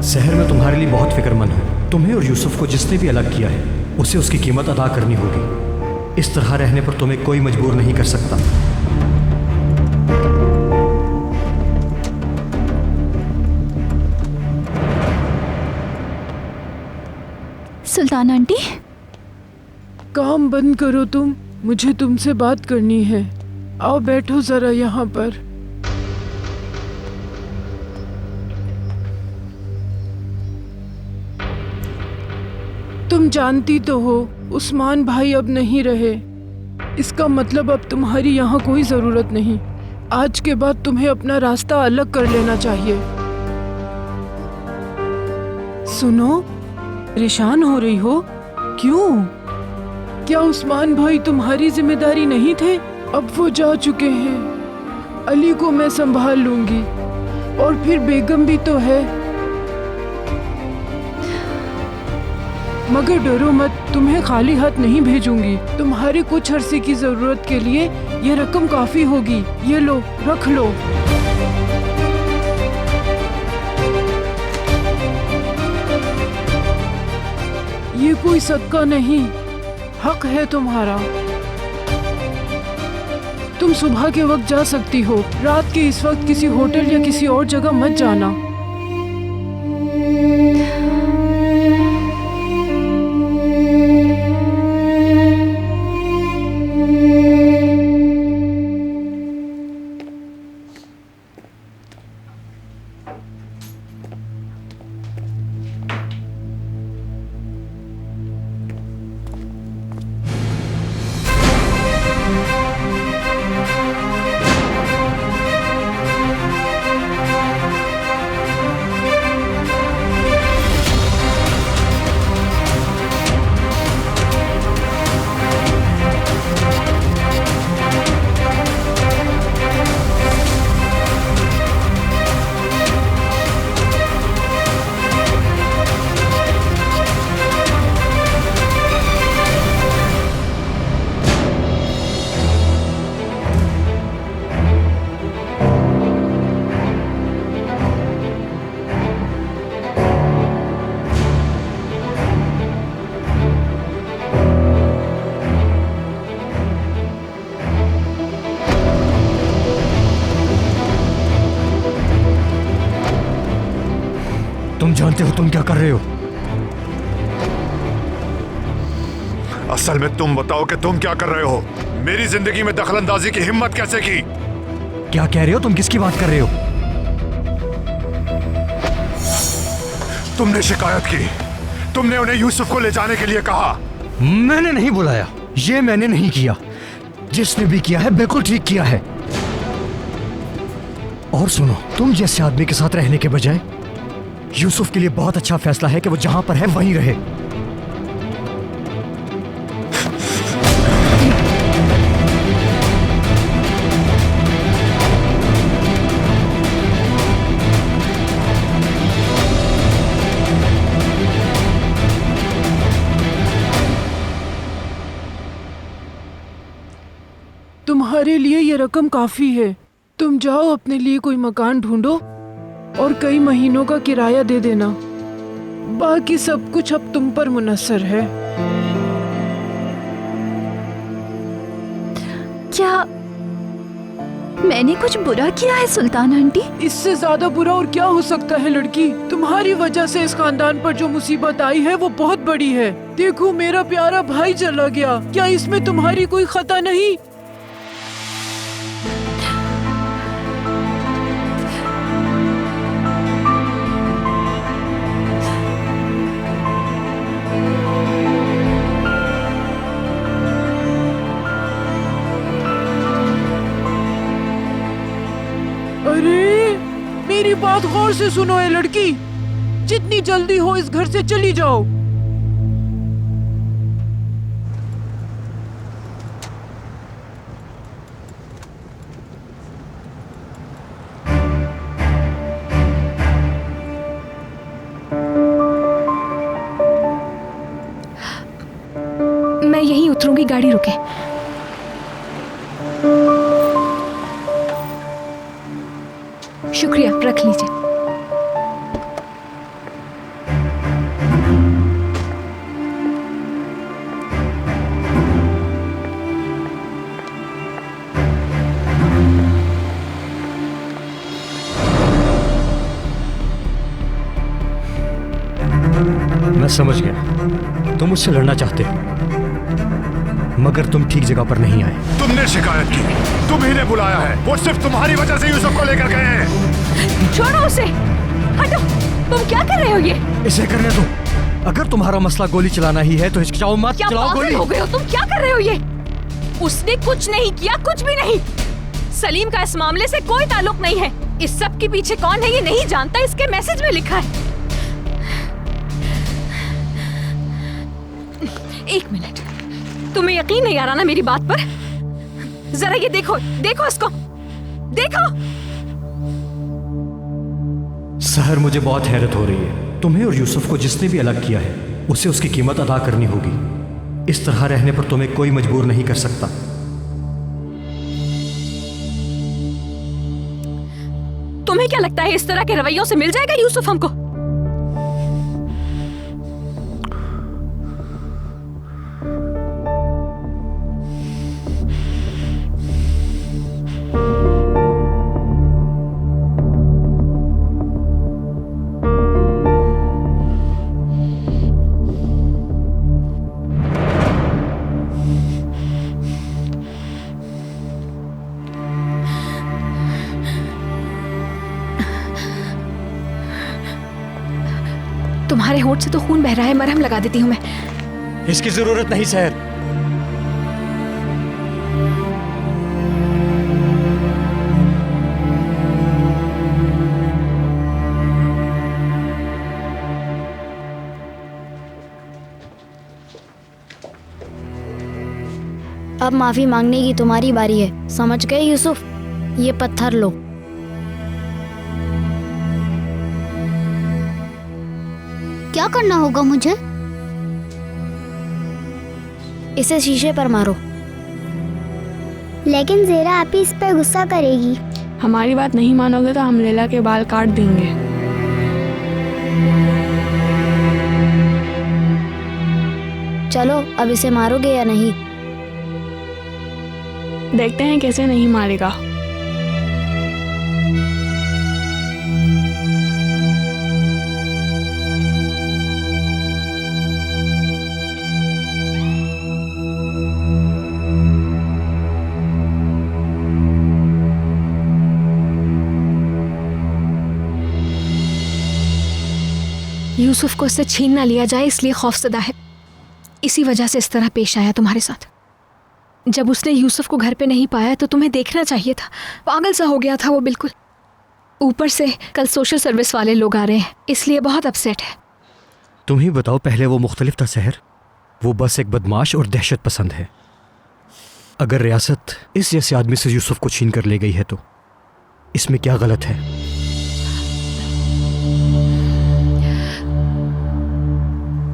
K: शहर में तुम्हारे लिए बहुत फिक्रमंद हूँ। तुम्हें और यूसुफ को जिसने भी अलग किया है उसे उसकी कीमत अदा करनी होगी। इस तरह रहने पर तुम्हें कोई मजबूर नहीं कर सकता।
D: सुल्तान आंटी,
E: काम बंद करो तुम, मुझे तुमसे बात करनी है। आओ बैठो जरा यहाँ पर। तुम जानती तो हो उस्मान भाई अब नहीं रहे। इसका मतलब अब तुम्हारी यहाँ कोई जरूरत नहीं। आज के बाद तुम्हें अपना रास्ता अलग कर लेना चाहिए। सुनो, परेशान हो रही हो? क्यों? क्या उस्मान भाई तुम्हारी जिम्मेदारी नहीं थे? अब वो जा चुके हैं। अली को मैं संभाल लूंगी और फिर बेगम भी तो है। मगर डरो मत, तुम्हें खाली हाथ नहीं भेजूंगी। तुम्हारी कुछ अरसे की जरूरत के लिए ये रकम काफी होगी। ये लो, रख लो। ये कोई सदका नहीं, हक है तुम्हारा। तुम सुबह के वक्त जा सकती हो, रात के इस वक्त किसी होटल या किसी और जगह मत जाना।
K: तुम जानते हो तुम क्या कर रहे हो?
A: असल में तुम बताओ कि तुम क्या कर रहे हो? मेरी जिंदगी में दखलंदाजी की हिम्मत कैसे की?
K: क्या कह रहे हो तुम? किसकी बात कर रहे हो?
A: तुमने शिकायत की, तुमने उन्हें यूसुफ को ले जाने के लिए कहा।
K: मैंने नहीं बुलाया, ये मैंने नहीं किया। जिसने भी किया है बिल्कुल ठीक किया है। और सुनो, तुम जैसे आदमी के साथ रहने के बजाय यूसुफ के लिए बहुत अच्छा फैसला है कि वो जहां पर है वहीं रहे।
E: तुम्हारे लिए ये रकम काफी है। तुम जाओ अपने लिए कोई मकान ढूंढो और कई महीनों का किराया दे देना। बाकी सब कुछ अब तुम पर मुनस्सर है।
D: क्या मैंने कुछ बुरा किया है सुल्तान आंटी?
E: इससे ज्यादा बुरा और क्या हो सकता है लड़की? तुम्हारी वजह से इस खानदान पर जो मुसीबत आई है वो बहुत बड़ी है। देखो, मेरा प्यारा भाई चला गया, क्या इसमें तुम्हारी कोई खता नहीं? अरे मेरी बात गौर से सुनो ए लड़की, जितनी जल्दी हो इस घर से चली जाओ।
C: मैं यहीं उतरूंगी, गाड़ी रुके। शुक्रिया, रख लीजिए।
K: मैं समझ गया, तुम मुझसे लड़ना चाहते हो, मगर तुम ठीक जगह पर नहीं आए।
A: तुमने शिकायत की, तुम ही ने बुलाया है। वो सिर्फ तुम्हारी वजह से यूसुफ को लेकर गए हैं।
C: छोड़ो उसे, हटो। तुम क्या कर रहे हो ये?
K: इसे करने दो। अगर तुम्हारा मसला गोली चलाना ही है तो हिचकिचाओ मत, चलाओ गोली।
C: हो गए हो तुम? क्या कर रहे हो ये? उसने कुछ नहीं किया, कुछ भी नहीं। सलीम का इस मामले से कोई ताल्लुक नहीं है। इस सब के पीछे कौन है ये नहीं जानता, इसके मैसेज में लिखा है। एक मिनट, तुम्हें यकीन नहीं आ रहा ना मेरी बात पर? जरा ये देखो, देखो इसको, देखो।
K: सहर, मुझे बहुत हैरत हो रही है। तुम्हें और यूसुफ को जिसने भी अलग किया है उसे उसकी कीमत अदा करनी होगी। इस तरह रहने पर तुम्हें कोई मजबूर नहीं कर सकता।
H: तुम्हें क्या लगता है इस तरह के रवैयों से मिल जाएगा यूसुफ हमको? तुम्हारे होंठ से तो खून बह रहा है, मरहम लगा देती हूँ मैं।
K: इसकी जरूरत नहीं सहर।
I: अब माफी मांगने की तुम्हारी बारी है, समझ गए यूसुफ? ये पत्थर लो।
J: क्या करना होगा मुझे?
I: इसे शीशे पर मारो।
J: लेकिन ज़ेरा आप ही इस पर गुस्सा करेगी।
O: हमारी बात नहीं मानोगे तो हम लैला के बाल काट देंगे।
I: चलो, अब इसे मारोगे या नहीं?
O: देखते हैं कैसे नहीं मारेगा।
H: यूसुफ को इससे छीन ना लिया जाए इसलिए खौफजदा है। इसी वजह से इस तरह पेश आया तुम्हारे साथ। जब उसने यूसुफ को घर पे नहीं पाया तो तुम्हें देखना चाहिए था। पागल सा हो गया था वो बिल्कुल। ऊपर से कल सोशल सर्विस वाले लोग आ रहे हैं, इसलिए बहुत अपसेट है।
K: तुम ही बताओ, पहले वो मुख्तलिफ था सहर। वो बस एक बदमाश और दहशत पसंद है। अगर रियासत इस जैसे आदमी से यूसुफ को छीन कर ले गई है तो इसमें क्या गलत है?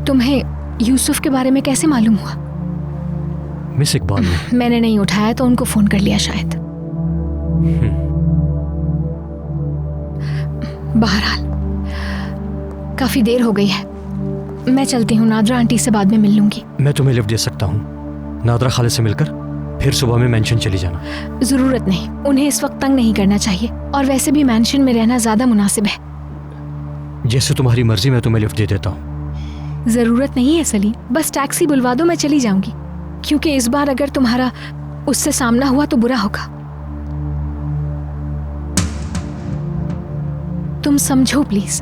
H: तुम्हें यूसुफ के बारे में कैसे मालूम हुआ?
K: मिस इकबाल ने।
H: मैंने नहीं उठाया तो उनको फोन कर लिया शायद। बहरहाल काफी देर हो गई है, मैं चलती हूँ। नादरा आंटी से बाद में मिल लूंगी।
K: मैं तुम्हें लिफ्ट दे सकता हूँ। नादरा खाले से मिलकर फिर सुबह में मेंशन चली जाना।
H: जरूरत नहीं, उन्हें इस वक्त तंग नहीं करना चाहिए। और वैसे भी मेंशन में रहना ज्यादा मुनासिब है।
K: जैसे तुम्हारी मर्जी, मैं तुम्हें लिफ्ट दे देता हूँ।
H: जरूरत नहीं है सलीम, बस टैक्सी बुलवा दो, मैं चली जाऊंगी। क्योंकि इस बार अगर तुम्हारा उससे सामना हुआ तो बुरा होगा। तुम समझो प्लीज।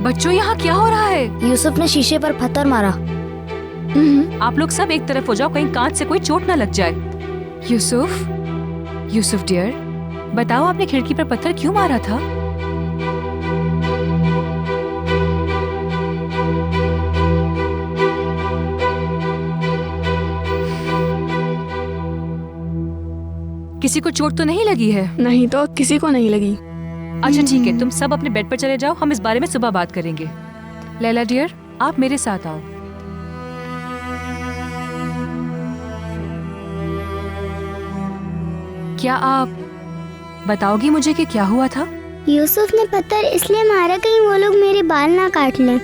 C: बच्चों, यहाँ क्या हो रहा है?
I: यूसुफ ने शीशे पर पत्थर मारा।
C: आप लोग सब एक तरफ हो जाओ, कहीं कांच से कोई चोट ना लग जाए। यूसुफ, यूसुफ डियर, बताओ आपने खिड़की पर पत्थर क्यों मारा था? किसी को चोट तो नहीं लगी है?
O: नहीं तो किसी को नहीं लगी।
C: अच्छा ठीक है, तुम सब अपने बेड पर चले जाओ, हम इस बारे में सुबह बात करेंगे। लैला डियर, आप मेरे साथ आओ। क्या आप बताओगी मुझे कि क्या हुआ था?
J: यूसुफ ने पत्थर इसलिए मारा कहीं वो लोग मेरे बाल ना काट लें।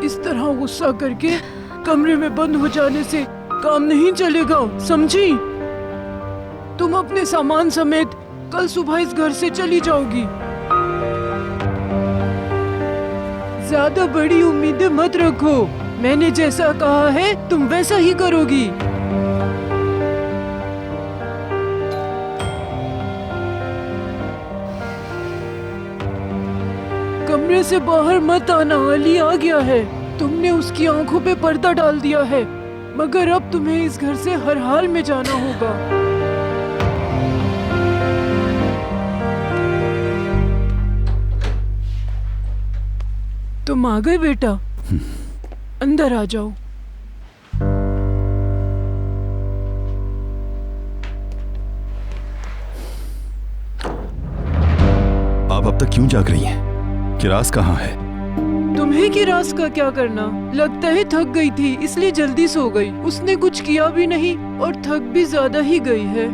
E: इस तरह गुस्सा करके कमरे में बंद हो जाने से काम नहीं चलेगा, समझी? तुम अपने सामान समेत कल सुबह इस घर से चली जाओगी। ज्यादा बड़ी उम्मीदें मत रखो। मैंने जैसा कहा है तुम वैसा ही करोगी। कमरे से बाहर मत आना, अली आ गया है। तुमने उसकी आंखों पे पर्दा डाल दिया है, मगर अब तुम्हें इस घर से हर हाल में जाना होगा। तुम आ गए बेटा, अंदर आ जाओ।
F: आप अब तक क्यों जाग रही हैं? किरास कहाँ है?
E: तुम्हें किरास का क्या करना? लगता है थक गई थी इसलिए जल्दी सो गई। उसने कुछ किया भी नहीं और थक भी ज्यादा ही गई है।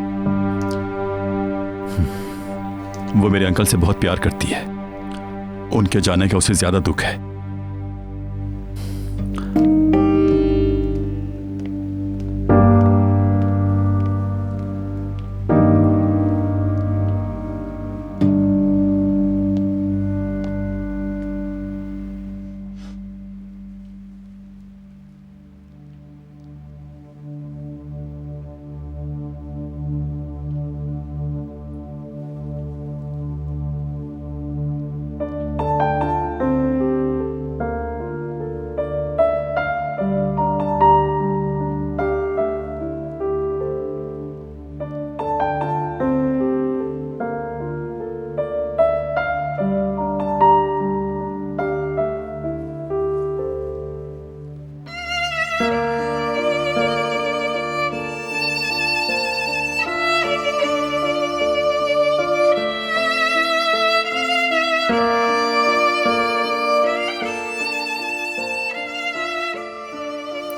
F: वो मेरे अंकल से बहुत प्यार करती है। उनके जाने का उसे ज्यादा दुख है।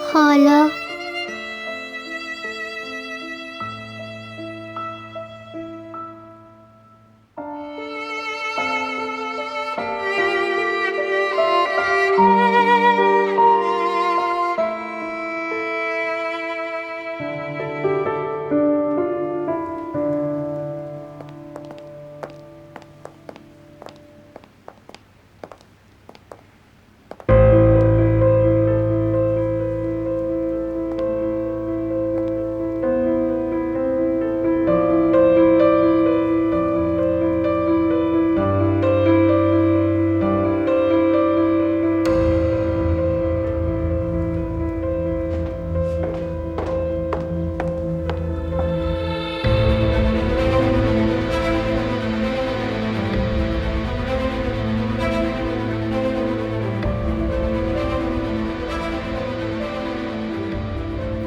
J: खाला,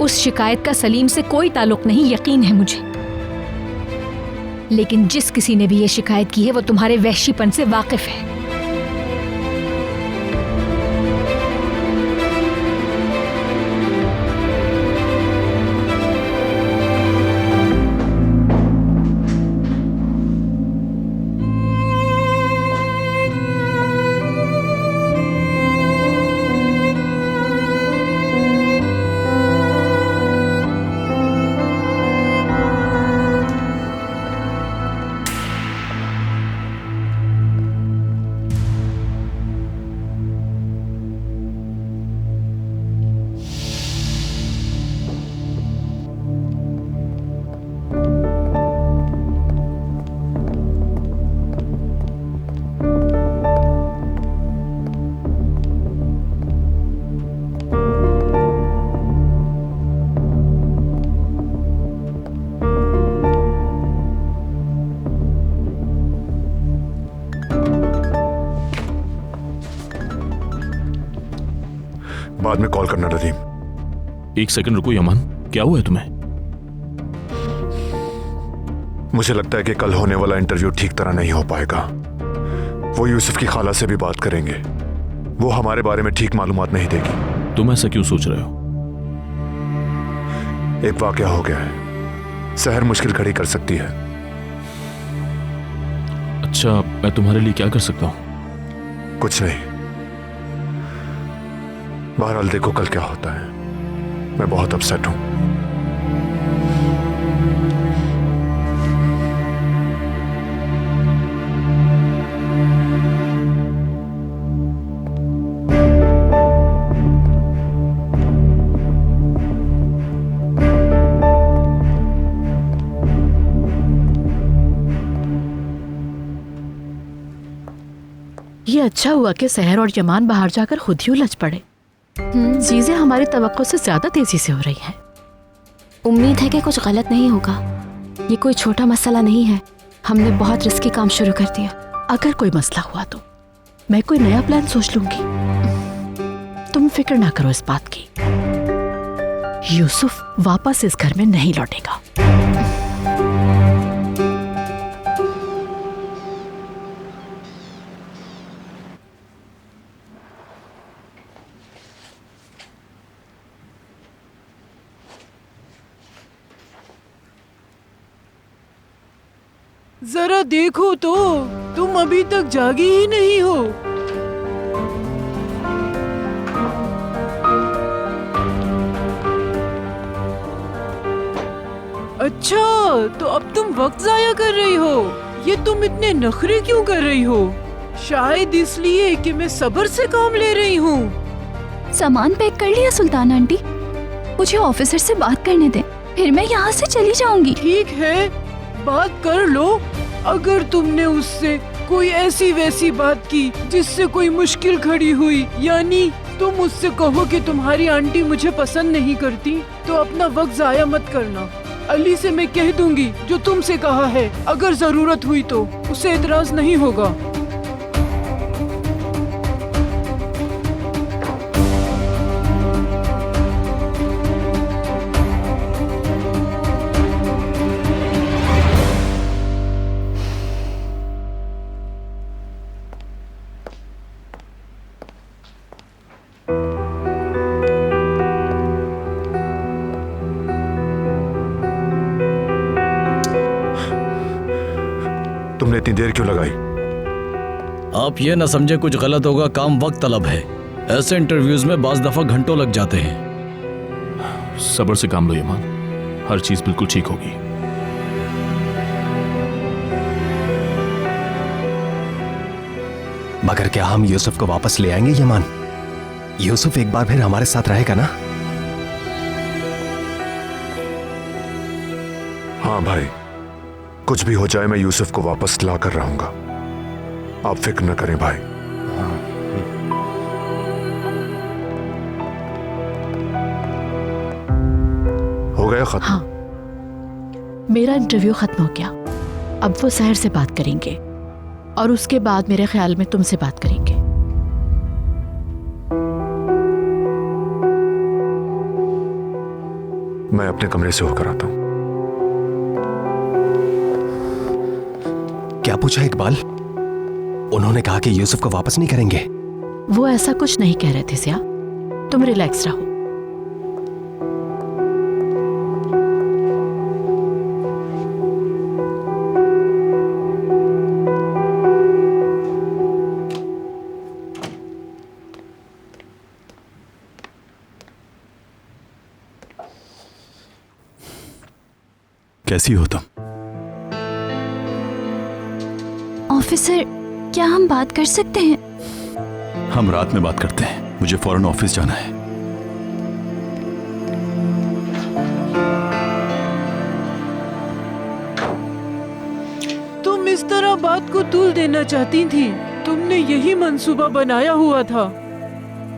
C: उस शिकायत का सलीम से कोई ताल्लुक नहीं, यकीन है मुझे। लेकिन जिस किसी ने भी ये शिकायत की है वो तुम्हारे वहशीपन से वाकिफ है।
A: बाद में कॉल करना नदीम।
B: एक सेकंड रुको यमान, क्या हुआ है तुम्हें?
A: मुझे लगता है कि कल होने वाला इंटरव्यू ठीक तरह नहीं हो पाएगा। वो यूसुफ की खाला से भी बात करेंगे। वो हमारे बारे में ठीक मालूमात नहीं देगी।
B: तुम ऐसा क्यों सोच रहे हो?
A: एक वाकया हो गया है, सहर मुश्किल खड़ी कर सकती है।
B: अच्छा, मैं तुम्हारे लिए क्या कर सकता हूं?
A: कुछ नहीं, बहरहाल देखो कल क्या होता है। मैं बहुत अपसेट हूं।
G: ये अच्छा हुआ कि सहर और यमान बाहर जाकर खुद ही उलझ पड़े। चीजें हमारी तवक्को से ज्यादा तेजी से हो रही हैं।
P: उम्मीद है कि कुछ गलत नहीं होगा। ये कोई छोटा मसला नहीं है। हमने बहुत रिस्की काम शुरू कर दिया।
G: अगर कोई मसला हुआ तो मैं कोई नया प्लान सोच लूंगी। तुम फिक्र ना करो इस बात की। यूसुफ वापस इस घर में नहीं लौटेगा।
E: जरा देखो तो, तुम अभी तक जागी ही नहीं हो। अच्छा, तो अब तुम वक्त जाया कर रही हो। ये तुम इतने नखरे क्यों कर रही हो? शायद इसलिए कि मैं सब्र से काम ले रही हूँ।
D: सामान पैक कर लिया सुल्तान आंटी? मुझे ऑफिसर से बात करने दें, फिर मैं यहाँ से चली जाऊंगी।
E: ठीक है, बात कर लो। अगर तुमने उससे कोई ऐसी वैसी बात की जिससे कोई मुश्किल खड़ी हुई, यानी तुम उससे कहो कि तुम्हारी आंटी मुझे पसंद नहीं करती, तो अपना वक्त जाया मत करना। अली से मैं कह दूंगी जो तुमसे कहा है। अगर जरूरत हुई तो उसे एतराज नहीं होगा।
A: तुमने इतनी देर क्यों लगाई?
Q: आप ये ना समझे कुछ गलत होगा। काम वक्त तलब है। ऐसे इंटरव्यूज में बाज दफा घंटों लग जाते हैं।
B: सब्र से काम लो यमान, हर चीज बिल्कुल ठीक होगी।
R: मगर क्या हम यूसुफ को वापस ले आएंगे यमान? यूसुफ एक बार फिर हमारे साथ रहेगा ना?
A: हाँ भाई, कुछ भी हो जाए मैं यूसुफ को वापस ला कर रहूंगा। आप फिक्र न करें भाई। हो गया खत्म?
G: हाँ, मेरा इंटरव्यू खत्म हो गया। अब वो सहर से बात करेंगे और उसके बाद मेरे ख्याल में तुमसे बात करेंगे।
A: मैं अपने कमरे से होकर आता हूं।
R: क्या पूछा इकबाल? उन्होंने कहा कि यूसुफ को वापस नहीं करेंगे।
G: वो ऐसा कुछ नहीं कह रहे थे सिया, तुम रिलैक्स रहो।
F: कैसी हो तुम?
D: ऑफिसर, क्या हम बात कर सकते हैं?
F: हम रात में बात करते हैं। मुझे फौरन ऑफिस जाना है।
E: तुम इस तरह बात को तूल देना चाहती थी। तुमने यही मंसूबा बनाया हुआ था।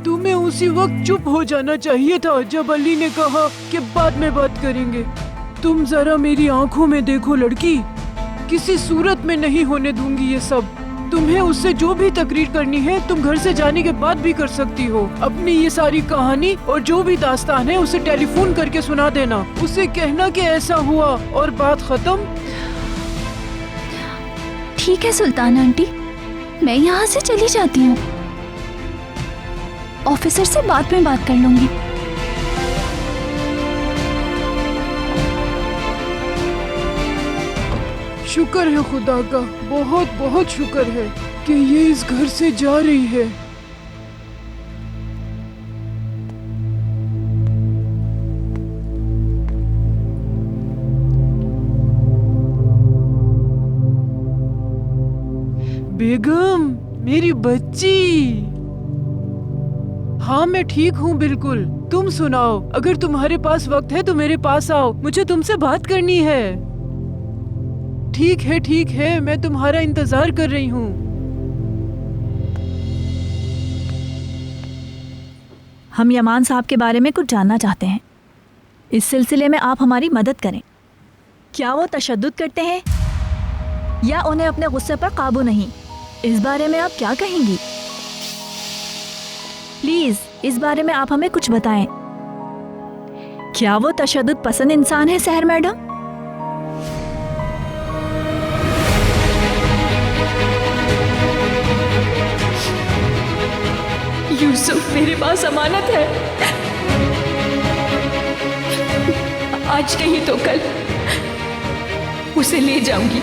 E: तुम्हें उसी वक्त चुप हो जाना चाहिए था जब अली ने कहा कि बाद में बात करेंगे। तुम जरा मेरी आंखों में देखो लड़की, किसी सूरत में नहीं होने दूंगी ये सब। तुम्हें उससे जो भी तकरीर करनी है तुम घर से जाने के बाद भी कर सकती हो। अपनी ये सारी कहानी और जो भी दास्तान है उसे टेलीफोन करके सुना देना। उसे कहना कि ऐसा हुआ और बात खत्म।
D: ठीक है सुल्तान आंटी, मैं यहाँ से चली जाती हूँ। ऑफिसर से बाद में बात कर लूंगी।
E: शुक्र है खुदा का, बहुत बहुत शुक्र है कि ये इस घर से जा रही है। बेगम, मेरी बच्ची। हाँ मैं ठीक हूँ बिल्कुल। तुम सुनाओ, अगर तुम्हारे पास वक्त है तो मेरे पास आओ, मुझे तुमसे बात करनी है। ठीक है, मैं तुम्हारा इंतजार कर रही हूँ।
H: हम यमान साहब के बारे में कुछ जानना चाहते हैं। इस सिलसिले में आप हमारी मदद करें। क्या वो तशद्दुद करते हैं या उन्हें अपने गुस्से पर काबू नहीं? इस बारे में आप क्या कहेंगी? प्लीज इस बारे में आप हमें कुछ बताएं। क्या वो तशद्दुद पसंद इंसान है सहर मैडम?
O: यूसुफ मेरे पास अमानत है। आज नहीं तो कल उसे ले जाऊंगी।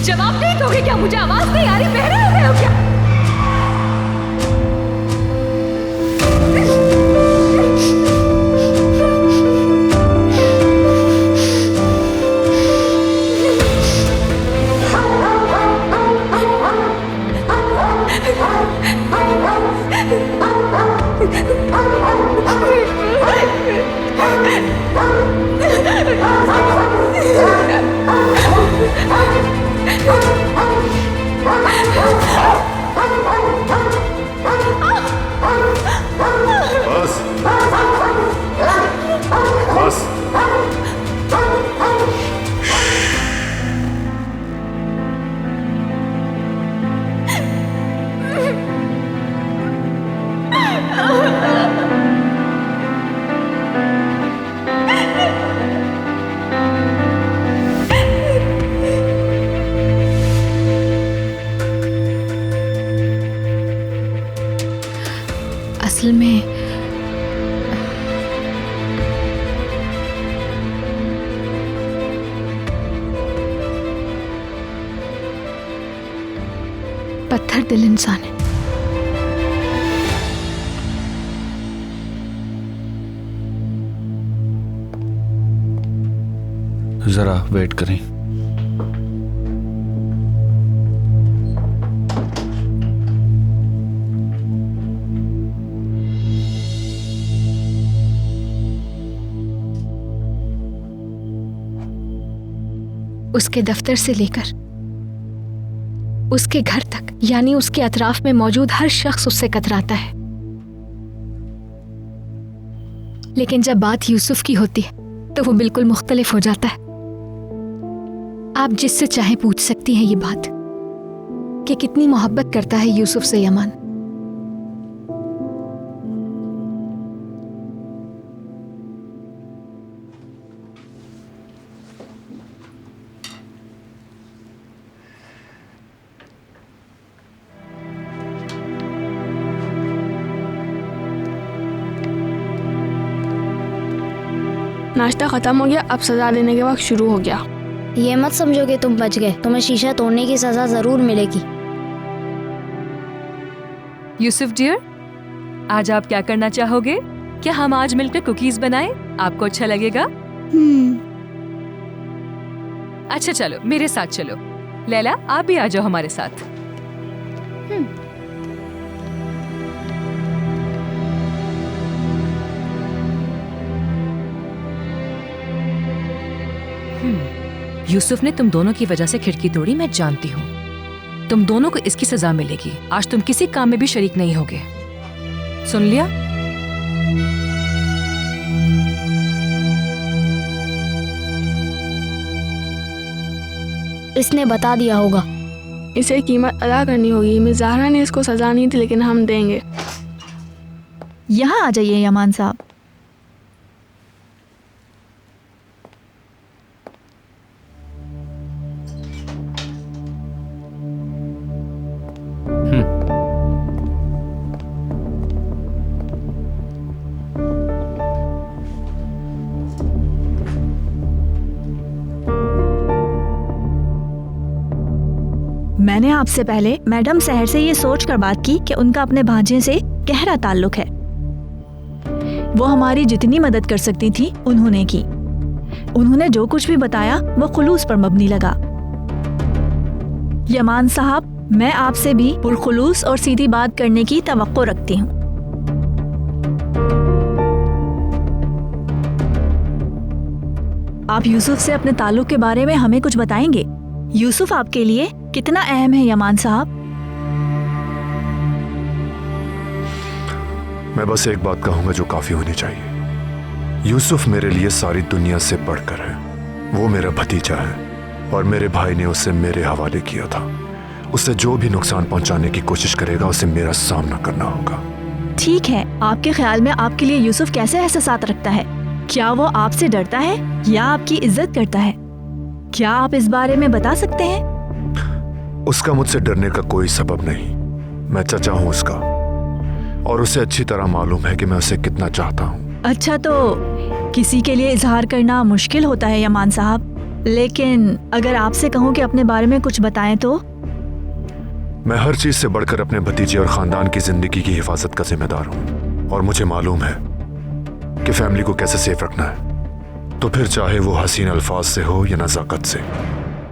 O: जवाब नहीं दोगे क्या? मुझे आवाज नहीं आ रही, बहरे हो गए हो क्या?
A: बस
P: असल में पत्थर दिल इंसान है।
Q: जरा वेट करें।
P: उसके दफ्तर से लेकर उसके घर तक, यानी उसके अतराफ में मौजूद हर शख्स उससे कतराता है। लेकिन जब बात यूसुफ की होती है तो वो बिल्कुल मुख्तलिफ हो जाता है। आप जिससे चाहे पूछ सकती हैं ये बात कि कितनी मोहब्बत करता है यूसुफ से यमान।
O: नाश्ता खत्म हो गया, अब सजा देने के वक्त शुरू हो गया।
I: ये मत समझो कि तुम बच गए, तुम्हें शीशा तोड़ने की सजा जरूर मिलेगी।
C: यूसुफ डियर, आज आप क्या करना चाहोगे? क्या हम आज मिलकर कुकीज बनाएं? आपको अच्छा लगेगा? अच्छा चलो मेरे साथ चलो। लैला आप भी आ जाओ हमारे साथ। यूसुफ ने तुम दोनों की वजह से खिड़की तोड़ी, मैं जानती हूँ। तुम दोनों को इसकी सजा मिलेगी। आज तुम किसी काम में भी शरीक नहीं होगे, सुन लिया?
I: इसने बता दिया होगा।
O: इसे कीमत अदा करनी होगी। मिस ज़हरा ने इसको सजा नहीं थी, लेकिन हम देंगे।
H: यहाँ आ जाइए यमान साहब। मैंने आपसे पहले मैडम सहर से ये सोच कर बात की कि उनका अपने भांजे से गहरा ताल्लुक है। वो हमारी जितनी मदद कर सकती थी उन्होंने की। उन्होंने जो कुछ भी बताया वो खुलूस पर मबनी लगा। यमान साहब, मैं आपसे भी पुरखुलूस और सीधी बात करने की तवक्को रखती हूँ। आप यूसुफ से अपने ताल्लुक के बारे में हमें कुछ बताएंगे? यूसुफ आपके लिए कितना अहम है यमान साहब?
A: मैं बस एक बात कहूंगा जो काफी होनी चाहिए। यूसुफ मेरे लिए सारी दुनिया से बढ़कर है। वो मेरा भतीजा है और मेरे भाई ने उसे मेरे हवाले किया था। उसे जो भी नुकसान पहुंचाने की कोशिश करेगा उसे मेरा सामना करना होगा।
H: ठीक है, आपके ख्याल में आपके लिए यूसुफ कैसे एहसासात रखता है? क्या वो आपसे डरता है या आपकी इज्जत करता है? क्या आप इस बारे में बता सकते हैं?
A: उसका मुझसे डरने का कोई सबब नहीं। मैं चचा हूँ उसका और उसे अच्छी तरह मालूम है कि मैं उसे कितना चाहता हूँ।
H: अच्छा, तो किसी के लिए इजहार करना मुश्किल होता है यमान साहब, लेकिन अगर आपसे कहूँ कि अपने बारे में कुछ बताएं तो?
A: मैं हर चीज से बढ़कर अपने भतीजे और खानदान की जिंदगी की हिफाजत का जिम्मेदार हूँ और मुझे मालूम है कि फैमिली को कैसे सेफ रखना है। तो फिर चाहे वो हसीन अल्फाज से हो या नजाकत से,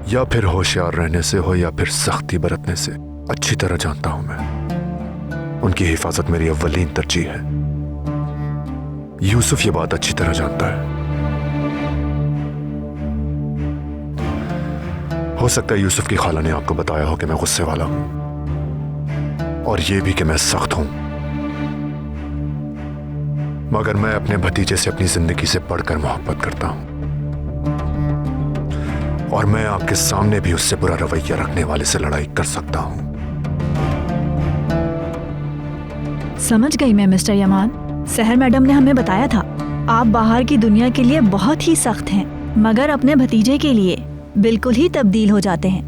A: या फिर होशियार रहने से हो या फिर सख्ती बरतने से, अच्छी तरह जानता हूं मैं उनकी हिफाजत मेरी अव्वलीन तरजीह है। यूसुफ ये बात अच्छी तरह जानता है। हो सकता है यूसुफ की खाला ने आपको बताया हो कि मैं गुस्से वाला हूं और ये भी कि मैं सख्त हूं, मगर मैं अपने भतीजे से अपनी जिंदगी से बढ़कर मोहब्बत करता हूं और मैं आपके सामने भी उससे बुरा रवैया रखने वाले से लड़ाई कर सकता हूं।
H: समझ गई मैं मिस्टर यमान। सहर मैडम ने हमें बताया था आप बाहर की दुनिया के लिए बहुत ही सख्त हैं, मगर अपने भतीजे के लिए बिल्कुल ही तब्दील हो जाते हैं।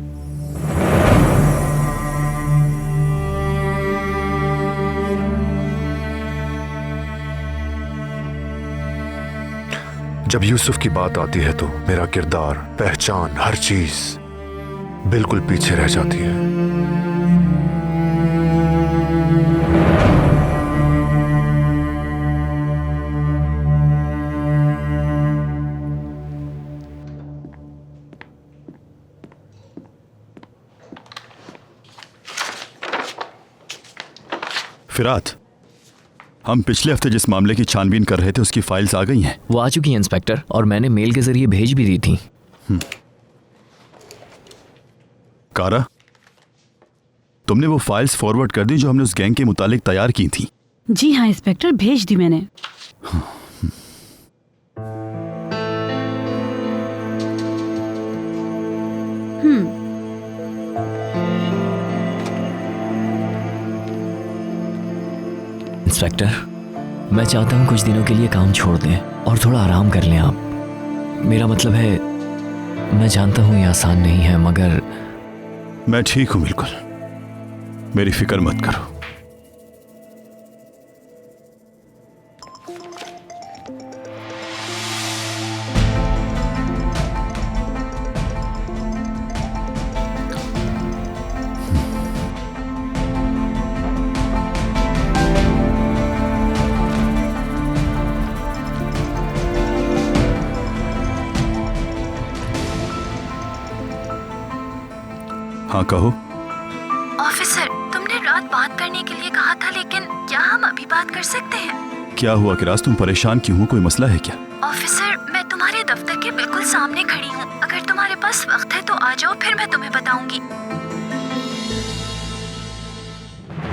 A: जब यूसुफ की बात आती है तो मेरा किरदार, पहचान, हर चीज बिल्कुल पीछे रह जाती है।
F: फिरात, हम पिछले हफ्ते जिस मामले की छानबीन कर रहे थे उसकी फाइल्स आ गई हैं।
S: वो आ चुकी हैं इंस्पेक्टर, और मैंने मेल के जरिए भेज भी दी थी।
F: कारा, तुमने वो फाइल्स फॉरवर्ड कर दी जो हमने उस गैंग के मुतालिक तैयार की थी?
N: जी हाँ इंस्पेक्टर, भेज दी मैंने।
S: इंस्पेक्टर, मैं चाहता हूँ कुछ दिनों के लिए काम छोड़ दें और थोड़ा आराम कर लें आप। मेरा मतलब है, मैं जानता हूँ ये आसान नहीं है, मगर
F: मैं ठीक हूँ बिल्कुल, मेरी फिक्र मत करो। हाँ कहो।
D: ऑफिसर, तुमने रात बात करने के लिए कहा था, लेकिन क्या हम अभी बात कर सकते हैं?
F: क्या हुआ किराज, तुम परेशान क्यों हो? कोई मसला है क्या?
D: ऑफिसर, मैं तुम्हारे दफ्तर के बिल्कुल सामने खड़ी हूँ। अगर तुम्हारे पास वक्त है तो आ जाओ, फिर मैं तुम्हें बताऊंगी।